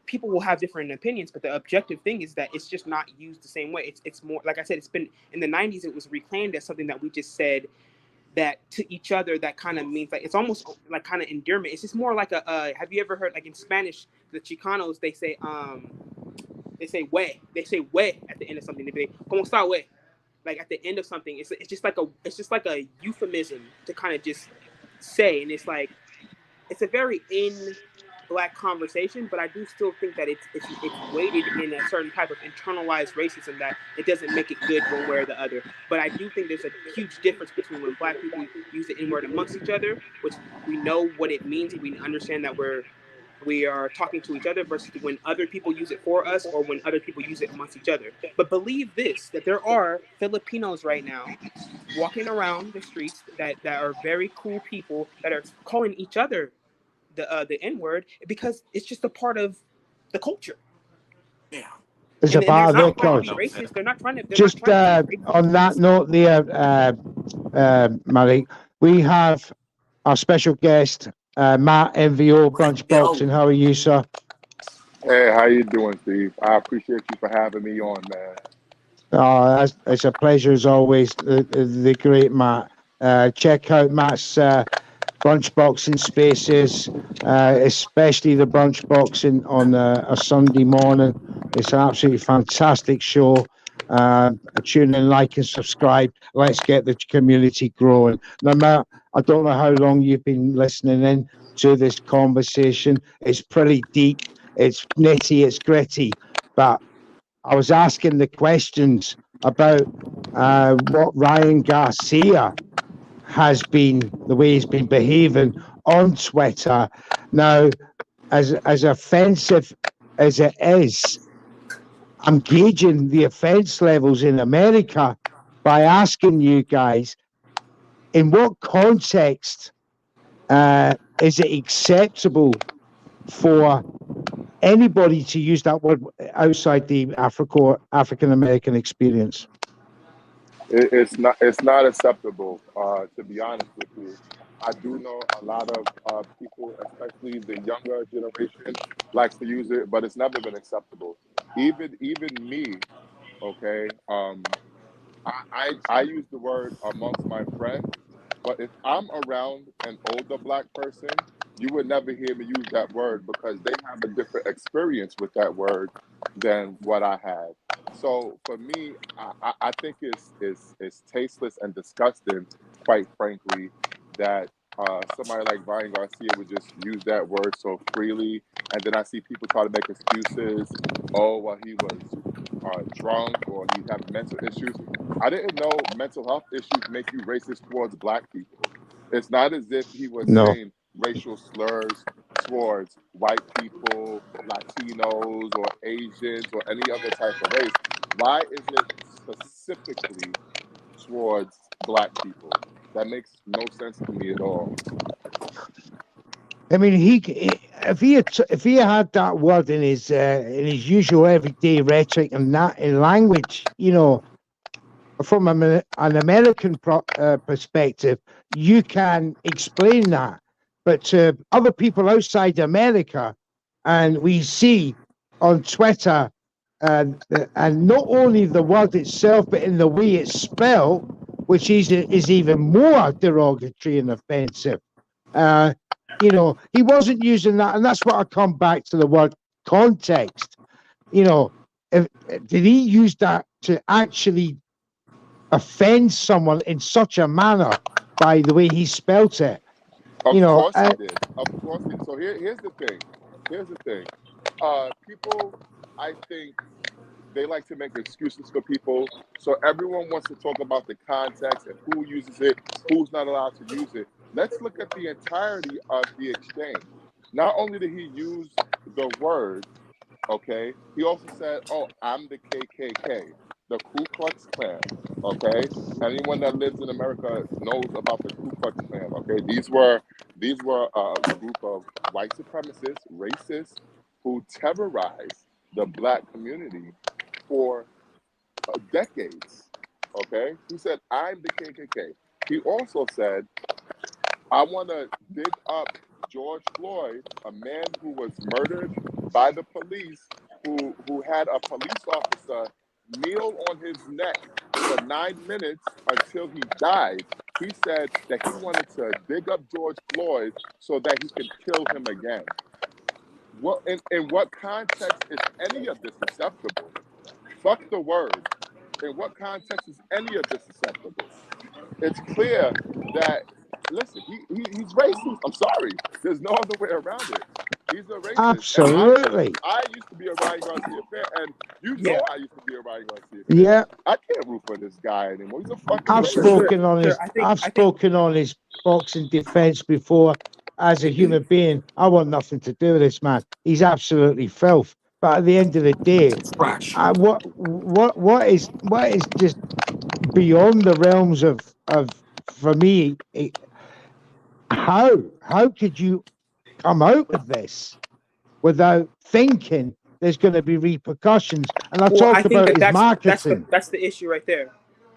people will have different opinions, but the objective thing is that it's just not used the same way. It's more, like I said, it's been in the 90s. It was reclaimed as something that we just said that to each other. That kind of means like it's almost like kind of endearment. It's just more like a. Have you ever heard like in Spanish the Chicanos they say we at the end of something. They say ¿Cómo está we? Like at the end of something, it's just like a euphemism to kind of just say, and it's like it's a very Black conversation, but I do still think that it's weighted in a certain type of internalized racism that it doesn't make it good one way or the other. But I do think there's a huge difference between when Black people use the N-word amongst each other, which we know what it means, and we understand that we are talking to each other, versus when other people use it for us or when other people use it amongst each other. But believe this, that there are Filipinos right now walking around the streets that are very cool people that are calling each other the N-word because it's just a part of the culture. Yeah. It's a part of their culture. They're not trying to. Just on that note there, Malik, we have our special guest, Matt MVO, Brunch Boxing. How are you, sir? Hey, how you doing, Steve? I appreciate you for having me on, man. It's a pleasure as always, the great Matt. Check out Matt's brunch boxing spaces, especially the brunch boxing on a Sunday morning. It's an absolutely fantastic show. Tune in, like, and subscribe. Let's get the community growing. No matter, I don't know how long you've been listening in to this conversation. It's pretty deep, it's nitty, it's gritty. But I was asking the questions about what Ryan Garcia has been, the way he's been behaving on Twitter. Now, as offensive as it is, I'm gauging the offense levels in America by asking you guys, in what context is it acceptable for anybody to use that word outside the African American experience? It's not acceptable. To be honest with you, I do know a lot of people, especially the younger generation, likes to use it, but it's never been acceptable. Even me, okay. I use the word amongst my friends, but if I'm around an older black person, you would never hear me use that word because they have a different experience with that word than what I have. So for me, I think it's tasteless and disgusting, quite frankly, that somebody like Ryan Garcia would just use that word so freely, and then I see people try to make excuses. Oh, well, he was drunk or he had mental issues. I didn't know mental health issues make you racist towards black people. It's not as if he was No. saying racial slurs towards white people, Latinos, or Asians, or any other type of race. Why is it specifically towards black people? That makes no sense to me at all. I mean, if he had that word in his usual everyday rhetoric and that in language, you know, from an American perspective, you can explain that. But to other people outside America, and we see on Twitter, and not only the word itself, but in the way it's spelled, which is even more derogatory and offensive. You know, he wasn't using that, and that's what I come back to the word context. You know, did he use that to actually offend someone in such a manner by the way he spelt it? Of You know, course he did. Of course he did. So here's the thing. Here's the thing. People, I think, they like to make excuses for people. So everyone wants to talk about the context and who uses it, who's not allowed to use it. Let's look at the entirety of the exchange. Not only did he use the word, okay, he also said, "Oh, I'm the KKK, the Ku Klux Klan." Okay, anyone that lives in America knows about the Ku Klux Klan. Okay, these were a group of white supremacists, racists, who terrorized the black community for decades. Okay, he said, "I'm the KKK." He also said, "I want to dig up George Floyd, a man who was murdered by the police, who had a police officer kneel on his neck for 9 minutes until he died." He said that he wanted to dig up George Floyd so that he could kill him again. What in what context is any of this acceptable? Fuck the word. In what context is any of this acceptable? It's clear that, listen, he's racist. I'm sorry. There's no other way around it. He's a racist. absolutely. I used to be a Ryan Garcia fan, and you know I used to be a Ryan Garcia fan. Yeah, I can't root for this guy anymore. He's a fucking I've racist. spoken on his. I think- I've spoken on his boxing defense before. As a human being, I want nothing to do with this man. He's absolutely filth. But at the end of the day, Trash. what is just beyond the realms of for me? How could you come out with this without thinking there's going to be repercussions? And I Well, I talk think about his marketing. that's the issue right there.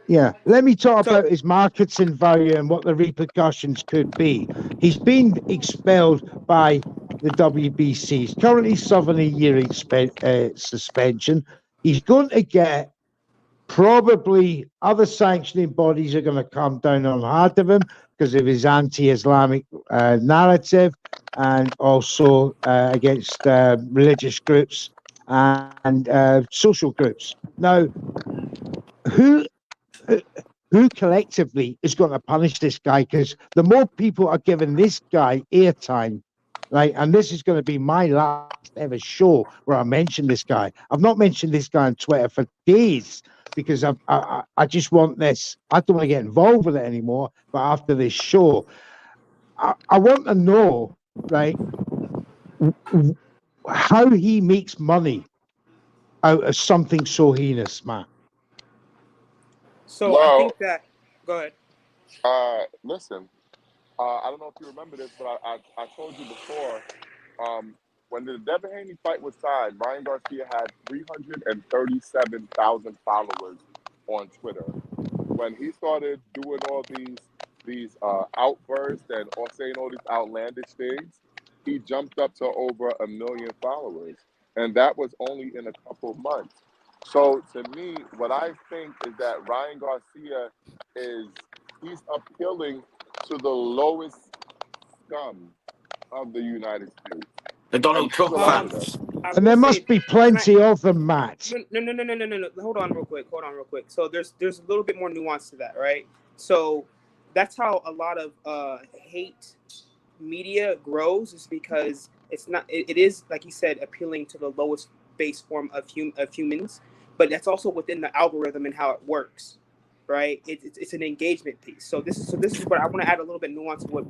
Yeah, let me talk So- about his marketing value and what the repercussions could be. He's been expelled by the WBC. He's currently serving a year suspension. He's going to get Probably other sanctioning bodies are going to come down on hard of him because of his anti-Islamic narrative, and also against religious groups and social groups. Now, who who collectively is going to punish this guy? Because the more people are giving this guy airtime, right, and this is going to be my last ever show where I mention this guy. I've not mentioned this guy on Twitter for days because I just want this. I don't want to get involved with it anymore. But after this show, I want to know, right, how he makes money out of something so heinous, Matt. So I think that. Go ahead. Listen, I don't know if you remember this, but I told you before, when the Devin Haney fight was signed, Ryan Garcia had 337,000 followers on Twitter. When he started doing all these outbursts and or saying all these outlandish things, he jumped up to over 1 million followers, and that was only in a couple months. So to me, what I think is that Ryan Garcia he's appealing to the lowest scum of the United States. The Donald Trump fans. And there must be plenty of them, Matt. No. Hold on real quick. So there's a little bit more nuance to that, right? So that's how a lot of hate media grows, is because it is, like you said, appealing to the lowest base form of humans, but that's also within the algorithm and how it works, right? It's an engagement piece. So this is what I want to add a little bit nuance to what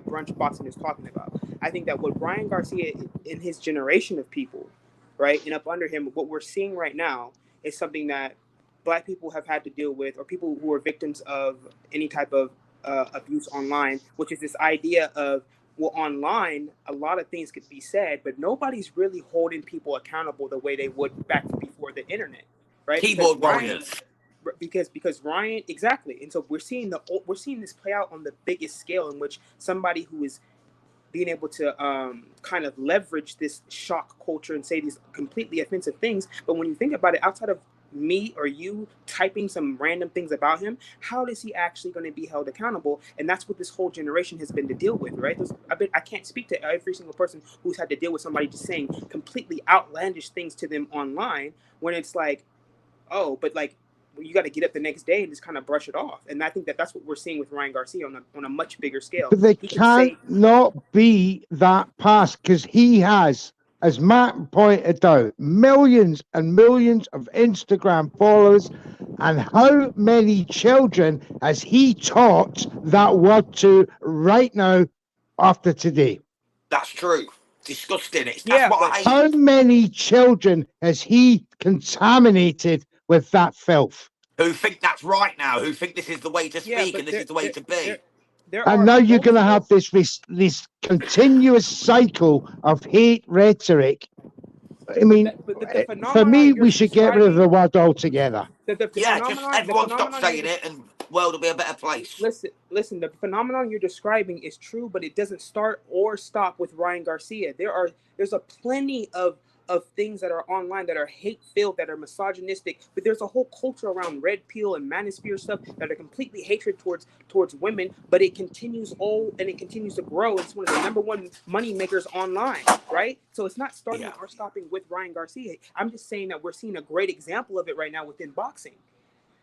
Brunch Boxing is talking about. I think that what Ryan Garcia, in his generation of people, right, and up under him, what we're seeing right now is something that Black people have had to deal with, or people who are victims of any type of abuse online, which is this idea of, well, online, a lot of things could be said, but nobody's really holding people accountable the way they would back before the internet, right? Keyboard warriors. Because Ryan, exactly, and so we're seeing this play out on the biggest scale, in which somebody who is being able to kind of leverage this shock culture and say these completely offensive things, but when you think about it, outside of me or you typing some random things about him, how is he actually going to be held accountable? And that's what this whole generation has been to deal with, right? I can't speak to every single person who's had to deal with somebody just saying completely outlandish things to them online, when it's like, oh, but like, you got to get up the next day and just kind of brush it off. And I think that that's what we're seeing with Ryan Garcia on a much bigger scale. But they can't not be that past, because he has, as Matt pointed out, millions and millions of Instagram followers. And how many children has he taught that word to right now after today? That's true. Disgusting. That's what I hate. How many children has he contaminated with that filth? Who think that's right now? Who think this is the way to speak and this is the way to be? And now you're going to have this continuous cycle of hate rhetoric. I mean, for me, we should get rid of the word altogether. Just everyone stop saying it and the world will be a better place. Listen, the phenomenon you're describing is true, but it doesn't start or stop with Ryan Garcia. There's a plenty of things that are online that are hate-filled, that are misogynistic, but there's a whole culture around red pill and manosphere stuff that are completely hatred towards women, but it continues to grow. It's one of the number one money makers online, right? So it's not starting or stopping with Ryan Garcia. I'm just saying that we're seeing a great example of it right now within boxing.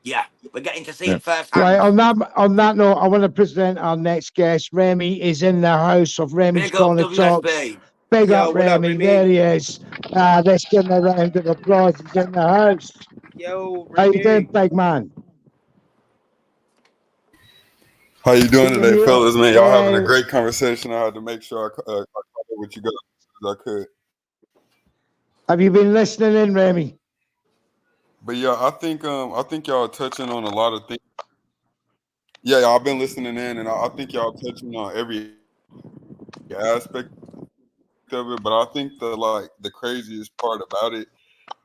Yeah, we're getting to see it firsthand. Right, on that note, I want to present our next guest. Remy is in the house of Remy's Corner Talks. Big up, Remy. There he is. Let's give him a round of applause. He's in the house. Yo, Remy. How you doing, big man? How you doing today, fellas? Man, y'all having a great conversation. I had to make sure I covered what you got as I could. Have you been listening in, Remy? But yeah, I think y'all touching on a lot of things. Yeah, I've been listening in, and I think y'all touching on every aspect of it. But I think the craziest part about it,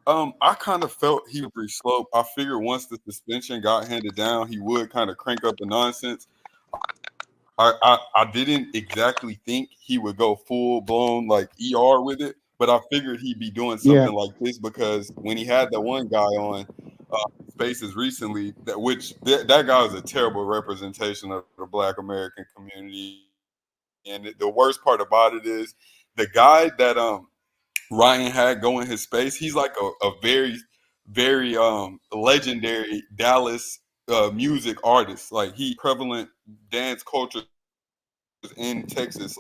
I kind of felt he would re-slope. I figured once the suspension got handed down, he would kind of crank up the nonsense. I didn't exactly think he would go full blown like ER with it, but I figured he'd be doing something like this, because when he had the one guy on, spaces recently that guy is a terrible representation of the Black American community. And the worst part about it is the guy that Ryan had going his space. He's like a very, very legendary Dallas music artist. Like he prevalent dance culture in Texas.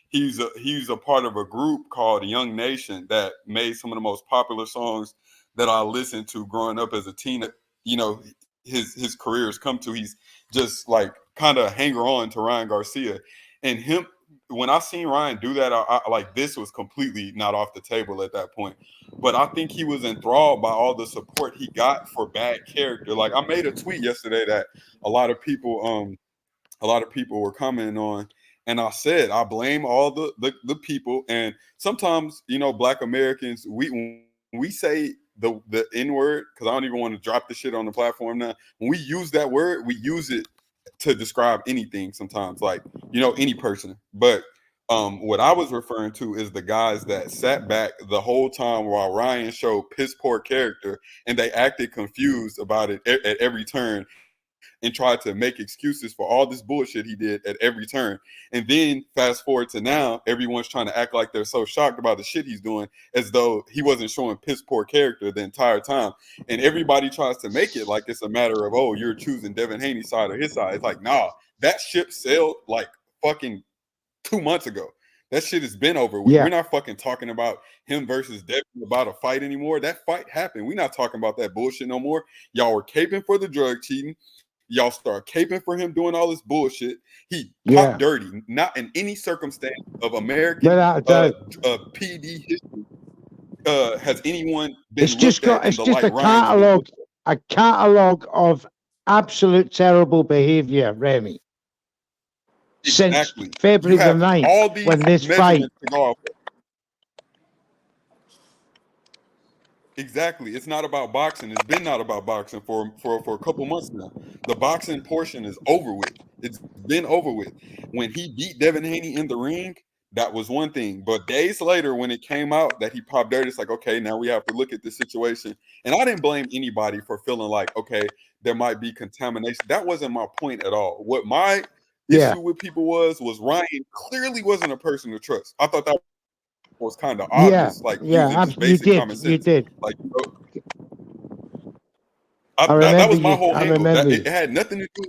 He's a part of a group called Young Nation that made some of the most popular songs that I listened to growing up as a teen. You know, his career has come to. He's just like kind of hanger on to Ryan Garcia, and him. When I seen Ryan do that, I like this was completely not off the table at that point. But I think he was enthralled by all the support he got for bad character. Like I made a tweet yesterday that a lot of people were commenting on, and I said I blame all the people. And sometimes, you know, Black Americans, we say the N-word, because I don't even want to drop the shit on the platform now. When we use that word, we use it to describe anything sometimes, like, you know, any person. But what I was referring to is the guys that sat back the whole time while Ryan showed piss poor character, and they acted confused about it at every turn and tried to make excuses for all this bullshit he did at every turn. And then fast forward to now, everyone's trying to act like they're so shocked about the shit he's doing, as though he wasn't showing piss poor character the entire time. And everybody tries to make it like it's a matter of, oh, you're choosing Devin Haney's side or his side. It's like, nah, that ship sailed like fucking 2 months ago. That shit has been over with. Yeah. We're not fucking talking about him versus Devin about a fight anymore. That fight happened. We're not talking about that bullshit no more. Y'all were caping for the drug cheating. Y'all start caping for him doing all this bullshit. He popped dirty. Not in any circumstance of American PD history has anyone been it's just looked at it's in the just light a catalog of absolute terrible behavior, Remy. Exactly. Since February the 9th, when this fight. Exactly. It's not about boxing. It's been not about boxing for a couple months now. The boxing portion is over with. It's been over with. When he beat Devin Haney in the ring, that was one thing. But days later, when it came out that he popped dirt, it's like, okay, now we have to look at the situation. And I didn't blame anybody for feeling like, okay, there might be contamination. That wasn't my point at all. What my issue with people was Ryan clearly wasn't a person to trust. I thought that was kind of obvious, using just basic common sense. You did. Like, you know, that was my whole angle. It had nothing to do.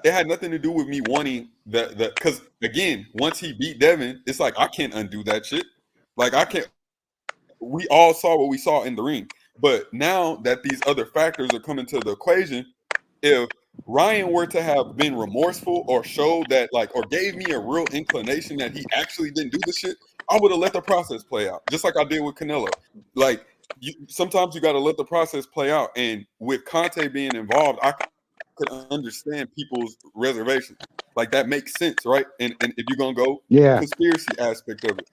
It had nothing to do with me wanting that. Because again, once he beat Devin, it's like I can't undo that shit. Like I can't. We all saw what we saw in the ring, but now that these other factors are coming to the equation, if Ryan were to have been remorseful or showed that, like, or gave me a real inclination that he actually didn't do the shit, I would have let the process play out, just like I did with Canelo. Like, sometimes you got to let the process play out. And with Conte being involved, I could understand people's reservations. Like, that makes sense, right? And if you're gonna go conspiracy aspect of it,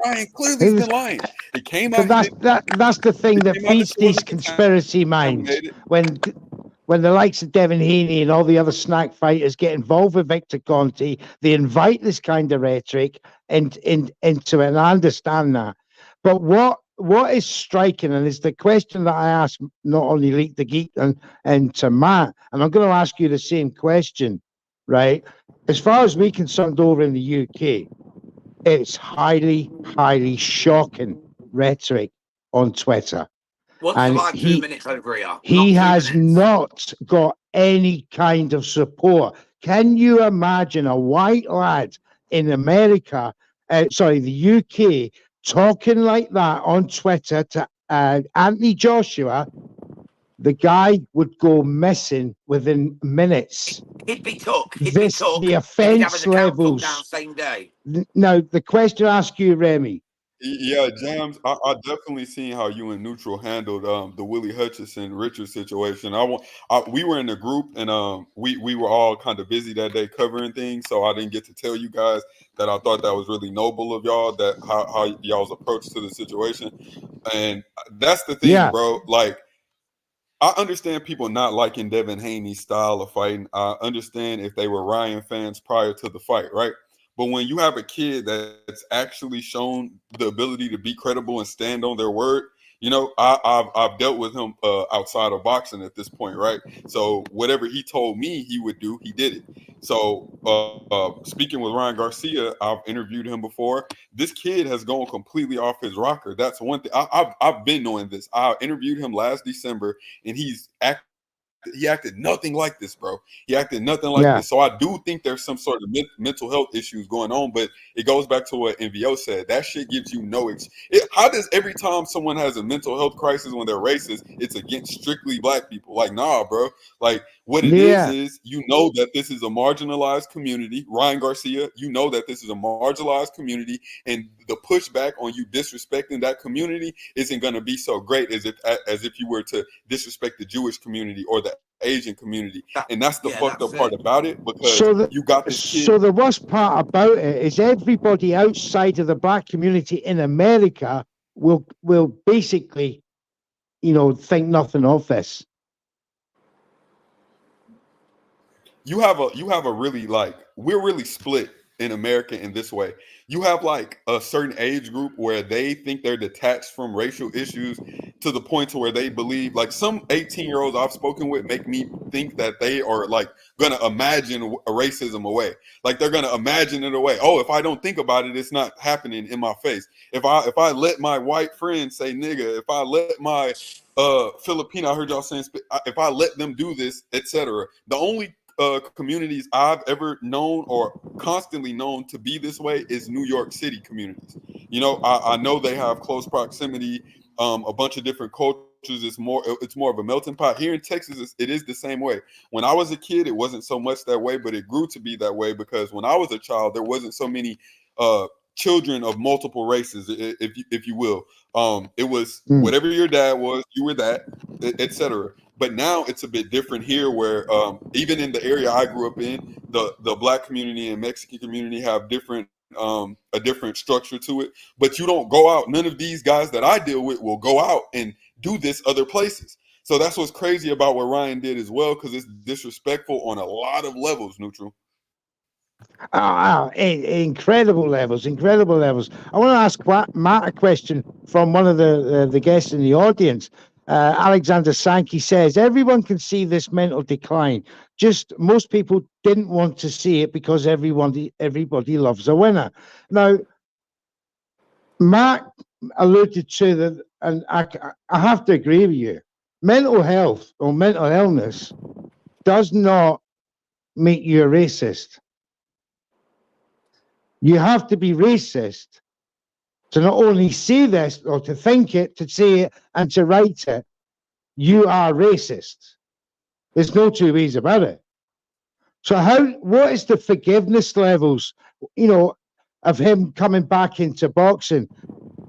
Ryan clearly's been lying. He came out. That's the thing that feeds these conspiracy minds. When the likes of Devin Haney and all the other snack fighters get involved with Victor Conte, they invite this kind of rhetoric into it, and I understand that. But what is striking, and it's the question that I asked not only Leak the Geek and to Matt, and I'm going to ask you the same question, right? As far as we're concerned over in the UK, it's highly, highly shocking rhetoric on Twitter. What's like 2 minutes over here? He has not got any kind of support. Can you imagine a white lad in America, the UK, talking like that on Twitter to Anthony Joshua? The guy would go missing within minutes. He'd be took. The offence levels. Down same day. Now, the question I ask you, Remy. Yeah, James, I definitely seen how you and Neutral handled the Willie Hutchinson Richard situation. We were in a group, and we were all kind of busy that day covering things, so I didn't get to tell you guys that I thought that was really noble of y'all, that how y'all's approach to the situation. And that's the thing, bro. Like, I understand people not liking Devin Haney's style of fighting. I understand if they were Ryan fans prior to the fight, right? But when you have a kid that's actually shown the ability to be credible and stand on their word, you know, I've dealt with him outside of boxing at this point, right? So whatever he told me he would do, he did it. So speaking with Ryan Garcia, I've interviewed him before. This kid has gone completely off his rocker. That's one thing. I've been knowing this. I interviewed him last December, and he acted nothing like this, bro. He acted nothing like this. So I do think there's some sort of mental health issues going on, but it goes back to what NVO said. That shit gives you no how does every time someone has a mental health crisis when they're racist, it's against strictly black people? Like, nah, bro. Like, what it is you know that this is a marginalized community. Ryan Garcia, you know that this is a marginalized community, and the pushback on you disrespecting that community isn't going to be so great as if you were to disrespect the Jewish community or the Asian community. And that's the fucked up part about it, because you got this kid. So the worst part about it is everybody outside of the black community in America will basically, you know, think nothing of this. You have a really, like, we're really split in America in this way. You have like a certain age group where they think they're detached from racial issues to the point to where they believe, like, some 18-year-olds I've spoken with make me think that they are like gonna imagine a racism away. Like, they're gonna imagine it away. Oh, if I don't think about it, it's not happening in my face. If I let my white friend say nigga, if I let my Filipino, I heard y'all saying, if I let them do this, etc. The only communities I've ever known or constantly known to be this way is New York City communities. You know, I know they have close proximity, a bunch of different cultures. It's more of a melting pot. Here in Texas, it is the same way. When I was a kid, it wasn't so much that way, but it grew to be that way because when I was a child, there wasn't so many children of multiple races, if you will. It was whatever your dad was, you were that, etc. But now it's a bit different here, where even in the area I grew up in, the black community and Mexican community have a different structure to it. But you don't go out. None of these guys that I deal with will go out and do this other places. So that's what's crazy about what Ryan did as well, because it's disrespectful on a lot of levels, Neutral. Incredible levels. I want to ask Matt a question from one of the guests in the audience. Alexander Sankey says, everyone can see this mental decline. Just most people didn't want to see it because everybody loves a winner. Now, Matt alluded to that, and I have to agree with you. Mental health or mental illness does not make you a racist. You have to be racist to not only say this or to think it, to say it and to write it. You are racist. There's no two ways about it. So what is the forgiveness levels, you know, of him coming back into boxing?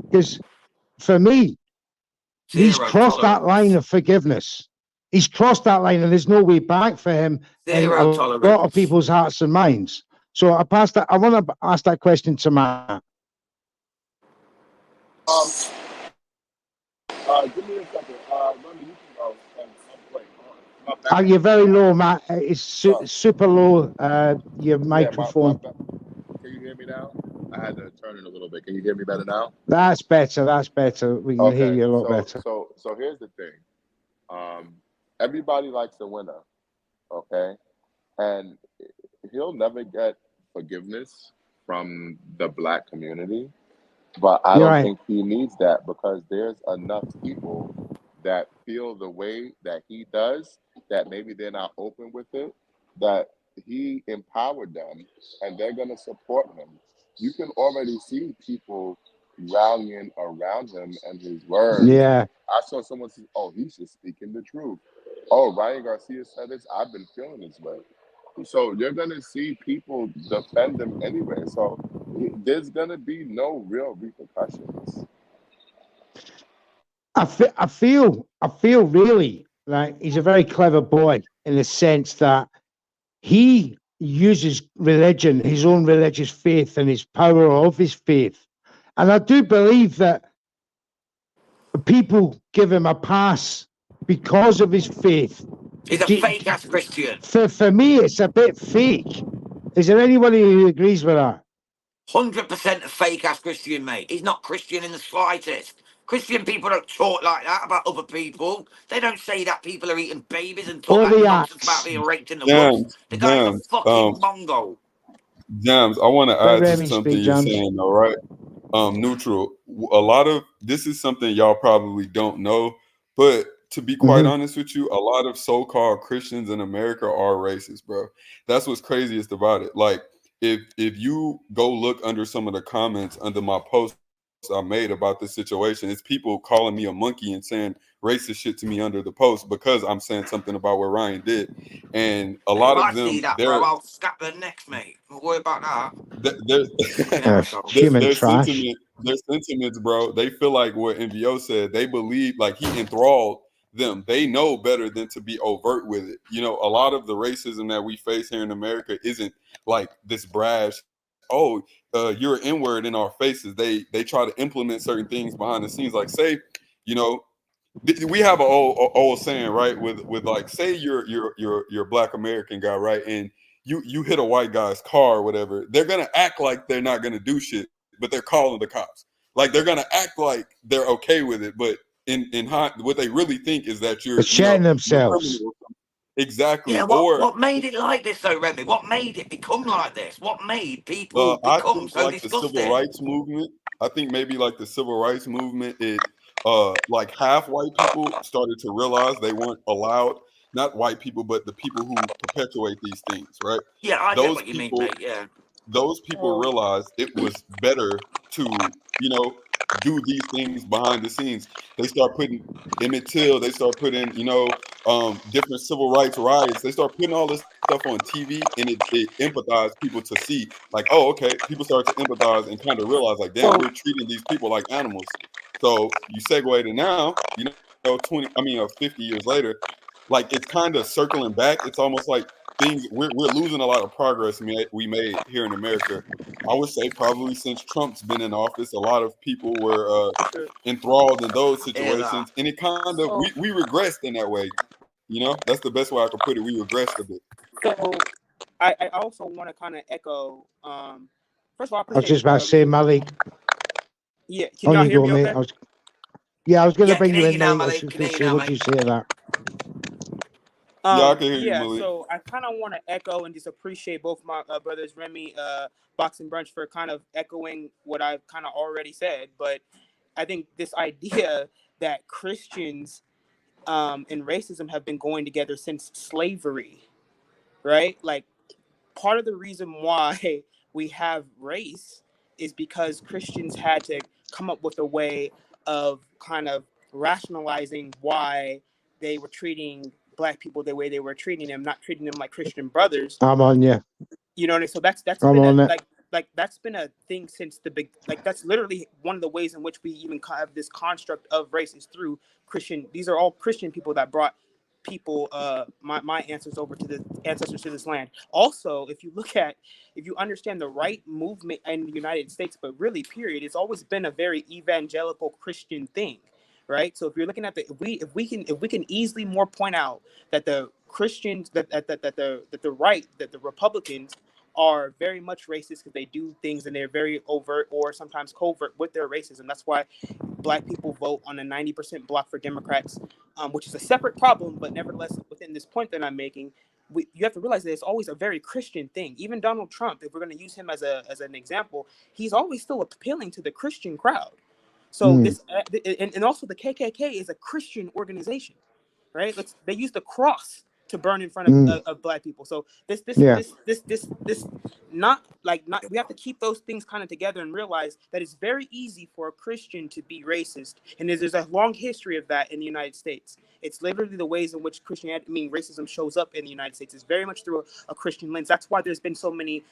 Because for me, he's crossed that line of forgiveness. He's crossed that line, and there's no way back for him in a lot of people's hearts and minds. So I want to ask that question to Matt. Give me a second. Remember, you can go and play. You're very low, Matt. It's super low. Your microphone. Can you hear me now? I had to turn it a little bit. Can you hear me better now? That's better. We can hear you a lot better. So here's the thing. Everybody likes a winner, okay? And he'll never get forgiveness from the black community, but I don't think he needs that, because there's enough people that feel the way that he does, that maybe they're not open with it, that he empowered them and they're going to support him. You can already see people rallying around him and his words. Yeah. I saw someone say, oh, he's just speaking the truth. Oh, Ryan Garcia said this. I've been feeling this way. So you're going to see people defend him anyway. So there's going to be no real repercussions. I feel really like he's a very clever boy in the sense that he uses religion, his own religious faith, and his power of his faith. And I do believe that people give him a pass because of his faith. He's a fake-ass Christian. For me, it's a bit fake. Is there anybody who agrees with that? 100% a fake ass Christian, mate. He's not Christian in the slightest. Christian people don't talk like that about other people. They don't say that people are eating babies and talk Or that the nonsense about acts. being raped in the woods. Jams, The guy's a Jams, fucking Mongol. Jams. I want to Let add to Remy something speak, you're James. saying, though, right? Neutral. A lot of this is something y'all probably don't know, but to be quite honest with you, a lot of so-called Christians in America are racist, bro. That's what's craziest about it. Like, if you go look under some of the comments under my posts I made about this situation, it's people calling me a monkey and saying racist shit to me under the post because I'm saying something about what Ryan did, and a If lot I of see them that, bro, I'll snap their necks, mate. Don't worry about that. their Fucking arsehole. Human their trash. sentiments, bro. They feel like what NVO said. They believe like he enthralled them. They know better than to be overt with it. You know, a lot of the racism that we face here in America isn't like this brash. Oh, you're an N-word in our faces. They try to implement certain things behind the scenes. Like say, you know, we have an old saying, right? With like, say you're a Black American guy, right? And you hit a white guy's car or whatever. They're gonna act like they're not gonna do shit, but they're calling the cops. Like they're gonna act like they're okay with it, but in what they really think is that They're shitting you're themselves. criminal. Exactly. Yeah, Or what made it like this though, Remy? What made it become like this? What made people I become think so like the civil disgusting? rights movement. I think maybe like the civil rights movement, it like half white people started to realize they weren't allowed, not white people, but the people who perpetuate these things, right? Yeah, I get Those what you mean, people mate. Yeah. those people realized it was better to, do these things behind the scenes. They start putting Emmett Till, they start putting, different civil rights riots. They start putting all this stuff on TV, and it empathized people to see, like, oh, okay. People start to empathize and kind of realize, like, damn, we're treating these people like animals. So you segue to now, 50 years later, like it's kind of circling back. It's almost like things we're losing a lot of progress we made here in America. I would say probably since Trump's been in office, a lot of people were enthralled in those Hear that. situations, and it kind of we regressed in that way. That's the best way I could put it. We regressed a bit. So I also want to kind of echo. First of all, I I was appreciate. just about to say, Malik, Yeah, can on y'all you hear go, me? mate. Okay. I was going to Yeah, bring can you hear in, you now, Malik. I was Malik. just Can going hear to you say, now, what do mate. you say to that? Yeah, I can hear you, Yeah, Malik. so I kind of want to echo and just appreciate both my brothers, Remy, Boxing Brunch, for kind of echoing what I've kind of already said. But I think this idea that Christians and racism have been going together since slavery, right? Like, part of the reason why we have race is because Christians had to come up with a way of kind of rationalizing why they were treating Black people the way they were treating them, not treating them like Christian brothers. I'm on you. You know what I mean? So that's I'm been a on it. like that's been a thing since the big, like that's literally one of the ways in which we even have this construct of race is through Christian. These are all Christian people that brought people my ancestors over to the ancestors to this land. Also, if you understand the right movement in the United States, but really period, it's always been a very evangelical Christian thing. Right. So if you're looking at if we can easily more point out that the Christians that the Republicans are very much racist because they do things and they're very overt or sometimes covert with their racism. That's why Black people vote on a 90% block for Democrats, which is a separate problem, but nevertheless, within this point that I'm making, you have to realize that it's always a very Christian thing. Even Donald Trump, if we're going to use him as an example, he's always still appealing to the Christian crowd. So this and also the KKK is a Christian organization, right? They use the cross to burn in front of Black people. So this not we have to keep those things kind of together and realize that it's very easy for a Christian to be racist, and there's a long history of that in the United States. It's literally the ways in which racism shows up in the United States is very much through a Christian lens. That's why there's been so many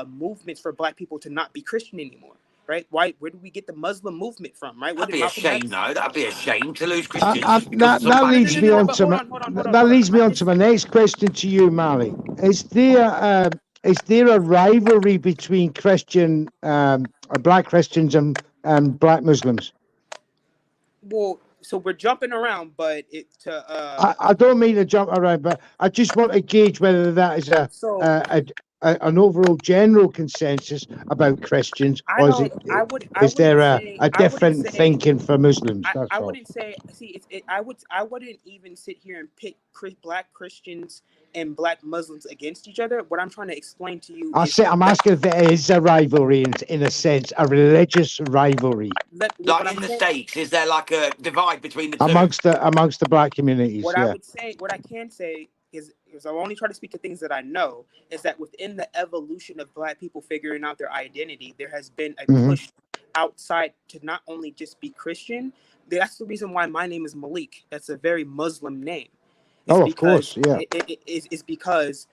movements for Black people to not be Christian anymore. Right? Where do we get the Muslim movement from? Right? That'd be a shame, though. That'd be a shame to lose Christians just because of some That bad leads me decision. on to my next question to you, Mali. Is there a rivalry between Christian Black Christians and Black Muslims? Well, so we're jumping around, but I don't mean to jump around, but I just want to gauge whether that is a an overall general consensus about Christians, I or don't. I is there wouldn't say. a I wouldn't different say. thinking for Muslims? I That's all. wouldn't say. See, I would. I wouldn't even sit here and pit Black Christians and Black Muslims against each other. What I'm trying to explain to you is I'm that asking if it is a rivalry in a sense, a religious rivalry what Like I'm in the saying. States, is there like a divide between the two? amongst the black communities. What I Yeah, would say, what I can say is I only try to speak to things that I know, is that within the evolution of Black people figuring out their identity, there has been a hmm push outside to not only just be Christian. That's the reason why my name is Malik. That's a very Muslim name. It's Oh, of because course. Yeah, it's because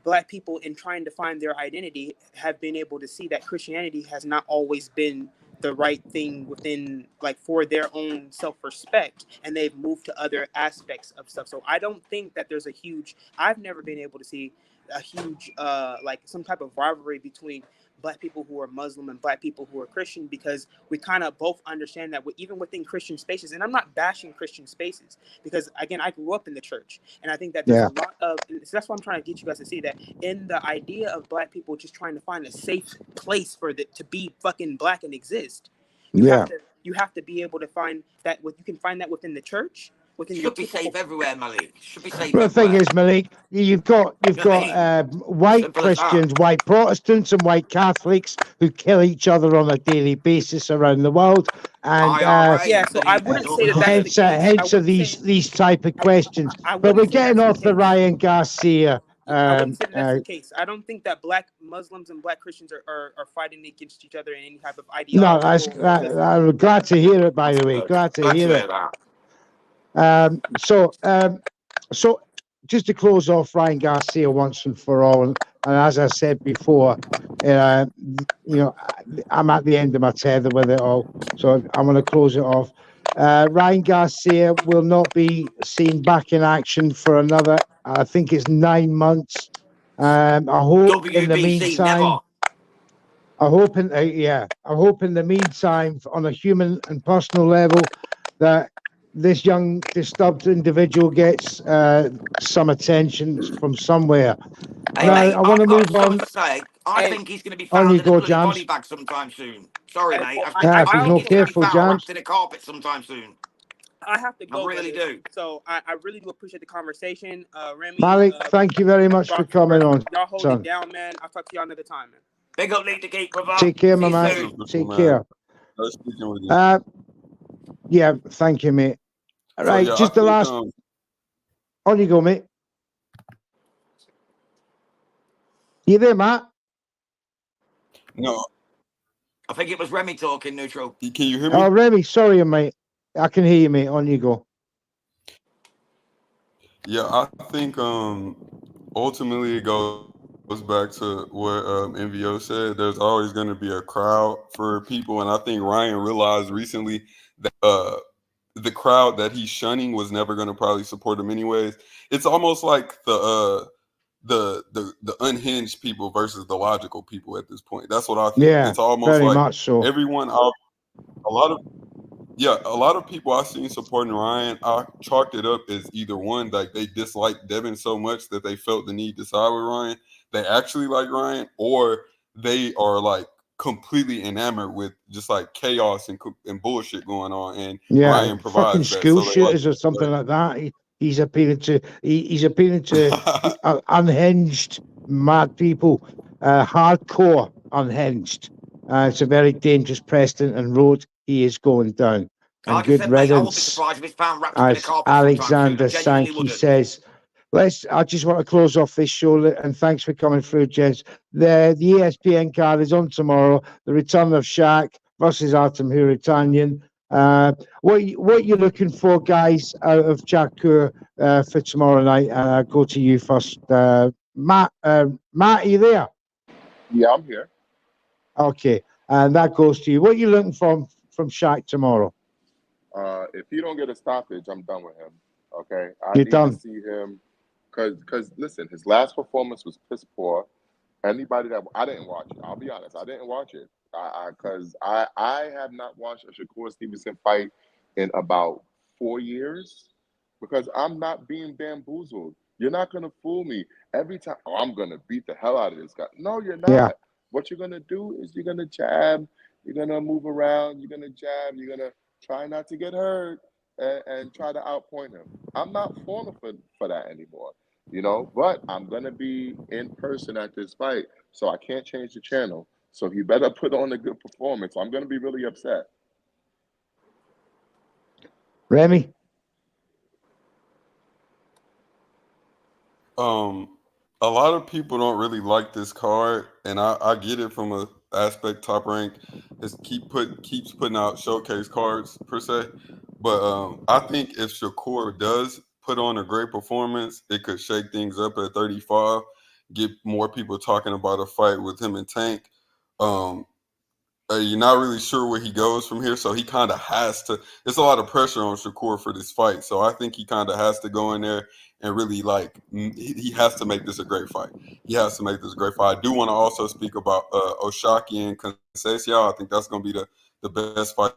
Black people, in trying to find their identity, have been able to see that Christianity has not always been the right thing within, like, for their own self-respect, and they've moved to other aspects of stuff. So I don't think that there's a huge, I've never been able to see a huge like some type of rivalry between Black people who are Muslim and Black people who are Christian, because we kind of both understand that even within Christian spaces, and I'm not bashing Christian spaces, because again, I grew up in the church, and I think that there's a yeah, lot of, so that's why I'm trying to get you guys to see that in the idea of Black people just trying to find a safe place for the to be fucking Black and exist. yeah. You have to be able to find that you can find that within the church, within your Should be typical. safe everywhere, Malik. Should be safe But the thing everywhere. is, Malik, you've You know what I got mean? white Simple as that. Christians, white Protestants, and white Catholics who kill each other on a daily basis around the world, and IRA Yeah, so I believers wouldn't say that organized. that's the case. I hence wouldn't say these type of questions. I But we're wouldn't say getting that's the off the case. Ryan Garcia. I wouldn't say that that's the case. I don't think that Black Muslims and Black Christians are fighting against each other in any type of No, ideological. I'm glad to hear it. By That's the way, good. glad to Glad to hear hear it. that. Um, so, um, so just to close off Ryan Garcia once and for all, and as I said before, uh, I'm at the end of my tether with it all, so I'm going to close it off. Ryan Garcia will not be seen back in action for another, I think it's 9 months. I hope in the WBC meantime, never. I hope in the meantime, on a human and personal level, that this young disturbed individual gets some attention from somewhere. Hey, Now, Uh, mate, I want I've to got move something on. to say. I hey, think he's going to be On you found in a go, bloody body Jams. bag sometime soon. Sorry, mate. well, I, If I he's think not he's going to be careful, found Jams. wrapped in a carpet sometime soon. I have to I go, really brothers. do. So I really do appreciate the conversation. Remy, Malik, thank you very much for coming Rockford, on, y'all hold it son. down, man. I'll talk to y'all another time, man. Big up, Lead to Geek, brother. Take care, See my you man. soon. Take man. care. Nice speaking with you. Yeah, thank you, mate. All So right, yeah, I just the think last. On you go, mate. You there, Matt? no. I think it was Remy talking, Neutral. Can you hear me? Oh, Remy, sorry, mate. I can hear you, mate. On you go. Yeah, I think ultimately it goes back to what MVO said. There's always going to be a crowd for people, and I think Ryan realized recently that the crowd that he's shunning was never going to probably support him anyways. It's almost like the unhinged people versus the logical people at this point. That's what I think. Yeah, It's almost very like much so. everyone out. A lot of a lot of people I've seen supporting Ryan, I chalked it up as either one, like they disliked Devin so much that they felt the need to side with Ryan. They actually like Ryan, or they are like completely enamored with just like chaos and bullshit going on, and Yeah, Ryan fucking provides that. school So they like shooters or something like that. He's appealing to. He's appealing to unhinged, mad people, hardcore unhinged. It's a very dangerous precedent and road he is going down. I And just good said, mate, I wouldn't be riddance, surprised if it's found wrapped up in a as carpet sometime soon. I Alexander genuinely Sankey wouldn't. says. I just want to close off this show, and thanks for coming through, gents. The ESPN card is on tomorrow. The return of Shaq versus Artem Huritanian. What you looking for, guys, out of Jakur for tomorrow night? Go to you first, Matt. Matt, are you there? Yeah, I'm here. Okay, and that goes to you. What you looking for from Shaq tomorrow? If he don't get a stoppage, I'm done with him. Okay, I You're need to done. see him because listen, his last performance was piss poor. Anybody that I didn't watch it, I'll be honest, I didn't watch it. I have not watched a Shakur Stevenson fight in about 4 years because I'm not being bamboozled. You're not gonna fool me every time. Oh, I'm gonna beat the hell out of this guy. No, you're Yeah. not. What you're gonna do is you're gonna jab. You're gonna move around. You're gonna jab. You're gonna try not to get hurt and try to outpoint him. I'm not falling for that anymore. You know, but I'm gonna be in person at this fight, so I can't change the channel. So he better put on a good performance. I'm gonna be really upset. Remy? A lot of people don't really like this card, and I get it from a aspect. Top Rank keeps putting out showcase cards per se, but I think if Shakur does put on a great performance, it could shake things up at 35, get more people talking about a fight with him and Tank. Um, you're not really sure where he goes from here, so he kind of has to. It's a lot of pressure on Shakur for this fight, so I think he kind of has to go in there and really he has to make this a great fight. He has to make this a great fight. I do want to also speak about Oshaki and Conceição. I think that's going to be the best fight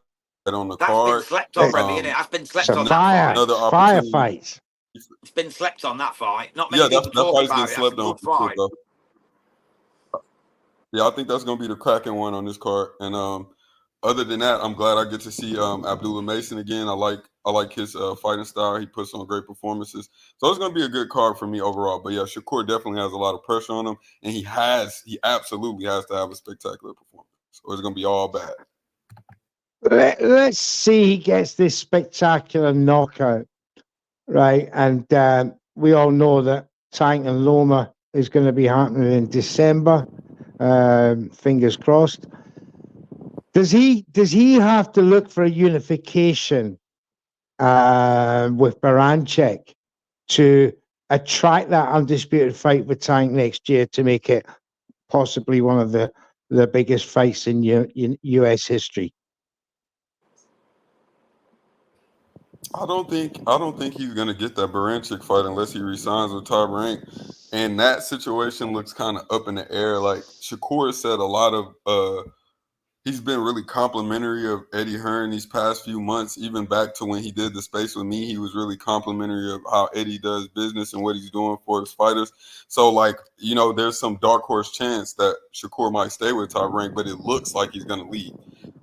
on the That's been card. slept on, Remy, isn't it? That's been slept Some on, that fight. Another opportunity. firefights. It's been slept on, that fight. Not many Yeah, people that talk fight's about getting it. That's a slept on good for sure, fight. though. Yeah, I think that's going to be the cracking one on this card. And other than that, I'm glad I get to see Abdullah Mason again. I like his fighting style. He puts on great performances. So it's going to be a good card for me overall. But yeah, Shakur definitely has a lot of pressure on him, and he absolutely has to have a spectacular performance, or it's going to be all bad. Let's see he gets this spectacular knockout, right? And we all know that Tank and Loma is going to be happening in December. Fingers crossed. Does he have to look for a unification with Baranchek to attract that undisputed fight with Tank next year to make it possibly one of the biggest fights in US history? I don't think he's gonna get that Baranchik fight unless he resigns with Top Rank, and that situation looks kind of up in the air. Like Shakur said, a lot of he's been really complimentary of Eddie Hearn these past few months. Even back to when he did the space with me, he was really complimentary of how Eddie does business and what he's doing for his fighters. So, like, you know, there's some dark horse chance that Shakur might stay with Top Rank, but it looks like he's going to leave.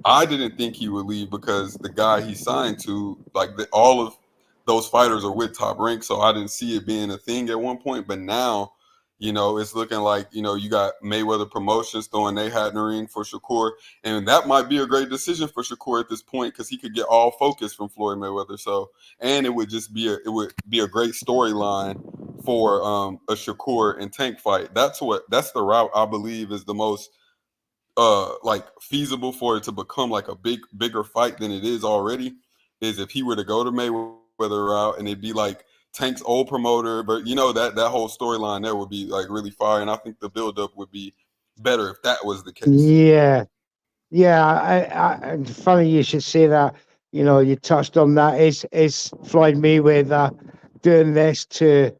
I didn't think he would leave because the guy he signed to, all of those fighters are with Top Rank, so I didn't see it being a thing at one point. But now, you know, it's looking like, you know, you got Mayweather Promotions throwing their hat in the ring for Shakur. And that might be a great decision for Shakur at this point because he could get all focus from Floyd Mayweather. So, and it would be a great storyline for a Shakur and Tank fight. That's the route I believe is the most feasible for it to become like a bigger fight than it is already, is if he were to go to Mayweather route and it'd be like Tank's old promoter, but you know that whole storyline there would be like really fire, and I think the buildup would be better if that was the case. Yeah. I funny you should say that. You know, you touched on that. Is Floyd Mayweather doing this to,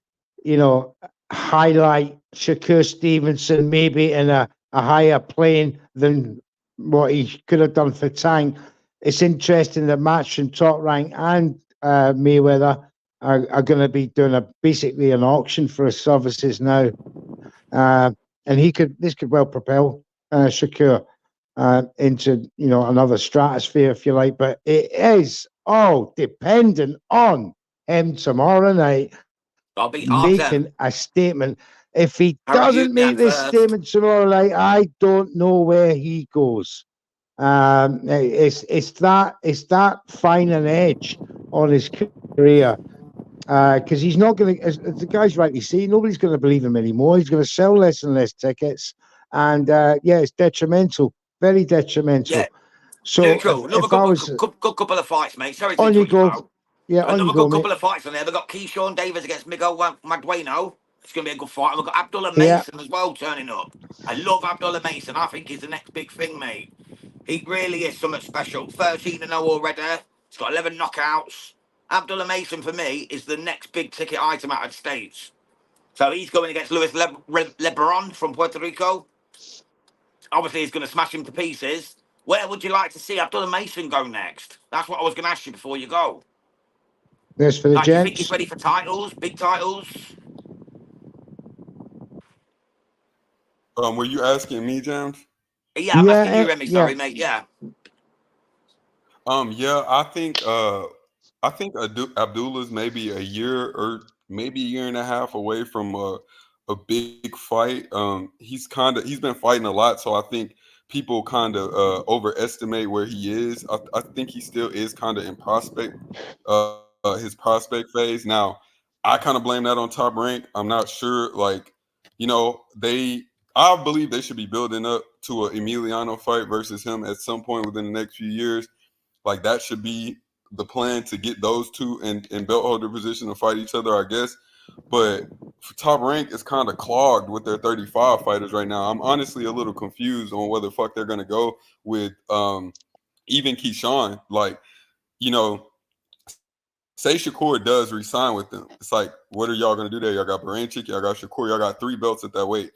you know, highlight Shakur Stevenson maybe in a higher plane than what he could have done for Tank? It's interesting that Match and Top Rank and Mayweather are going to be doing basically an auction for his services now, and this could well propel Shakur into, you know, another stratosphere, if you like. But it is all dependent on him tomorrow night making a statement. If he doesn't make this statement tomorrow night, I don't know where he goes. It's that fine an edge on his career, because he's not going to, as the guys rightly say, nobody's going to believe him anymore. He's going to sell less and less tickets, and it's detrimental, very detrimental. Yeah. So Neutral. if I was good couple of fights, mate. Sorry, on you go, yeah, on you go, another couple mate. of fights on there. We've got Keyshawn Davis against Miguel Magdueno. It's going to be a good fight. And we've got Abdullah Mason as well turning up. I love Abdullah Mason. I think he's the next big thing, mate. He really is something special. 13-0 already. He's got 11 knockouts. Abdullah Mason, for me, is the next big ticket item out of the States. So he's going against Luis Lebron from Puerto Rico. Obviously, he's going to smash him to pieces. Where would you like to see Abdullah Mason go next? That's what I was going to ask you before you go. There's for the Do you think gents. he's ready for titles, big titles? Were you asking me, James? Yeah, I'm asking you, Remy. yeah. Sorry, mate. Yeah. Yeah, I think Abdullah's maybe a year or maybe a year and a half away from a big fight. He's been fighting a lot, so I think people kind of overestimate where he is. I think he still is kind of in his prospect phase. Now, I kind of blame that on Top Rank. I'm not sure, like, I believe they should be building up to a Emiliano fight versus him at some point within the next few years. Like, that should be the plan, to get those two in belt holder position to fight each other, I guess. But for Top Rank, it's kind of clogged with their 35 fighters right now. I'm honestly a little confused on whether the fuck they're going to go with even Keyshawn. Like, say Shakur does resign with them. It's like, what are y'all going to do there? Y'all got Baranchik, y'all got Shakur, y'all got 3 belts at that weight.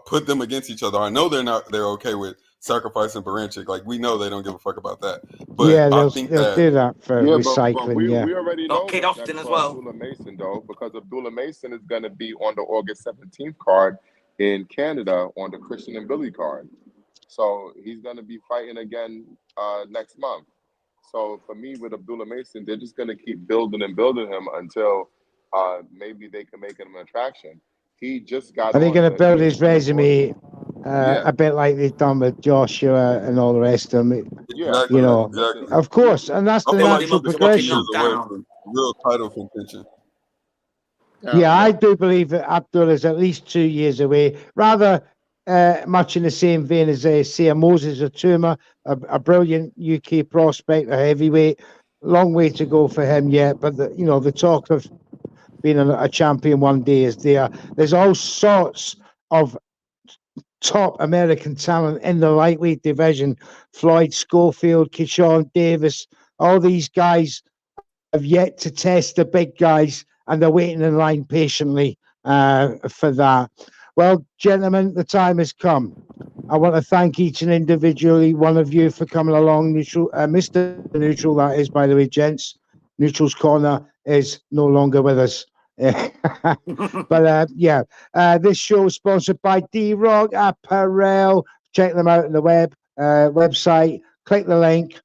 Put them against each other. I know they're okay with sacrificing Baranchik. Like, we know they don't give a fuck about that. But Yeah, I they'll think do that for Yeah, recycling. but we yeah. already Got know Kid what's Austin next as for well. Abdullah Mason, though, because Abdullah Mason is going to be on the August 17th card in Canada on the Christian and Billy card. So he's going to be fighting again next month. So for me, with Abdullah Mason, they're just going to keep building and building him until maybe they can make him an attraction. He just got Are they on going to the build his UFC resume Yeah. a bit like they've done with Joshua and all the rest of them? Yeah, exactly, You know, exactly. Of course, and that's I the feel like natural he's just a few progression. years away Knockdown. from real title contention. Yeah, I do believe that Abdul is at least 2 years away, rather much in the same vein as say a Moses Atuma, a brilliant UK prospect, a heavyweight. Long way to go for him yet, but the talk of being a champion one day is there. There's all sorts of top American talent in the lightweight division. Floyd Schofield, Keyshawn Davis, all these guys have yet to test the big guys, and they're waiting in line patiently for that. Well, gentlemen, the time has come. I want to thank each and individually one of you for coming along. Neutral, Mr. Neutral, that is, by the way, gents. Neutral's Corner is no longer with us. But this show is sponsored by D-Rock Apparel. Check them out on the website. Click the link.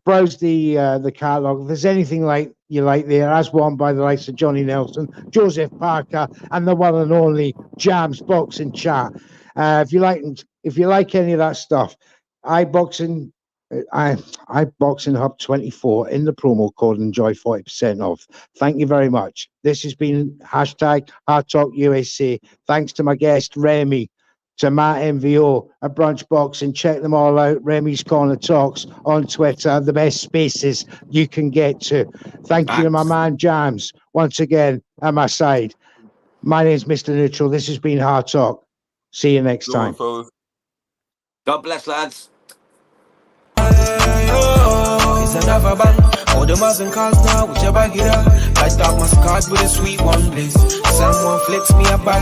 Browse the catalogue. If there's anything like you like there, as worn by the likes of Johnny Nelson, Joseph Parker, and the one and only Jams Boxing Chat. If you like any of that stuff, iBoxingHub 24 in the promo code, enjoy 40% off. Thank you very much. This has been hashtag Hard Talk USA. Thanks to my guest Remy, to Matt MVO at Brunch Boxing. Check them all out. Remy's Corner Talks on Twitter, the best spaces you can get to. Thank you to my man Jams once again at my side. My name's Mr. Neutral. This has been Hard Talk. See you next time. Fellas. God bless, lads. It's another bang. All the Muslim cars now, whichever hit her. I start my scars with a sweet one, please. Someone flicks me a bag.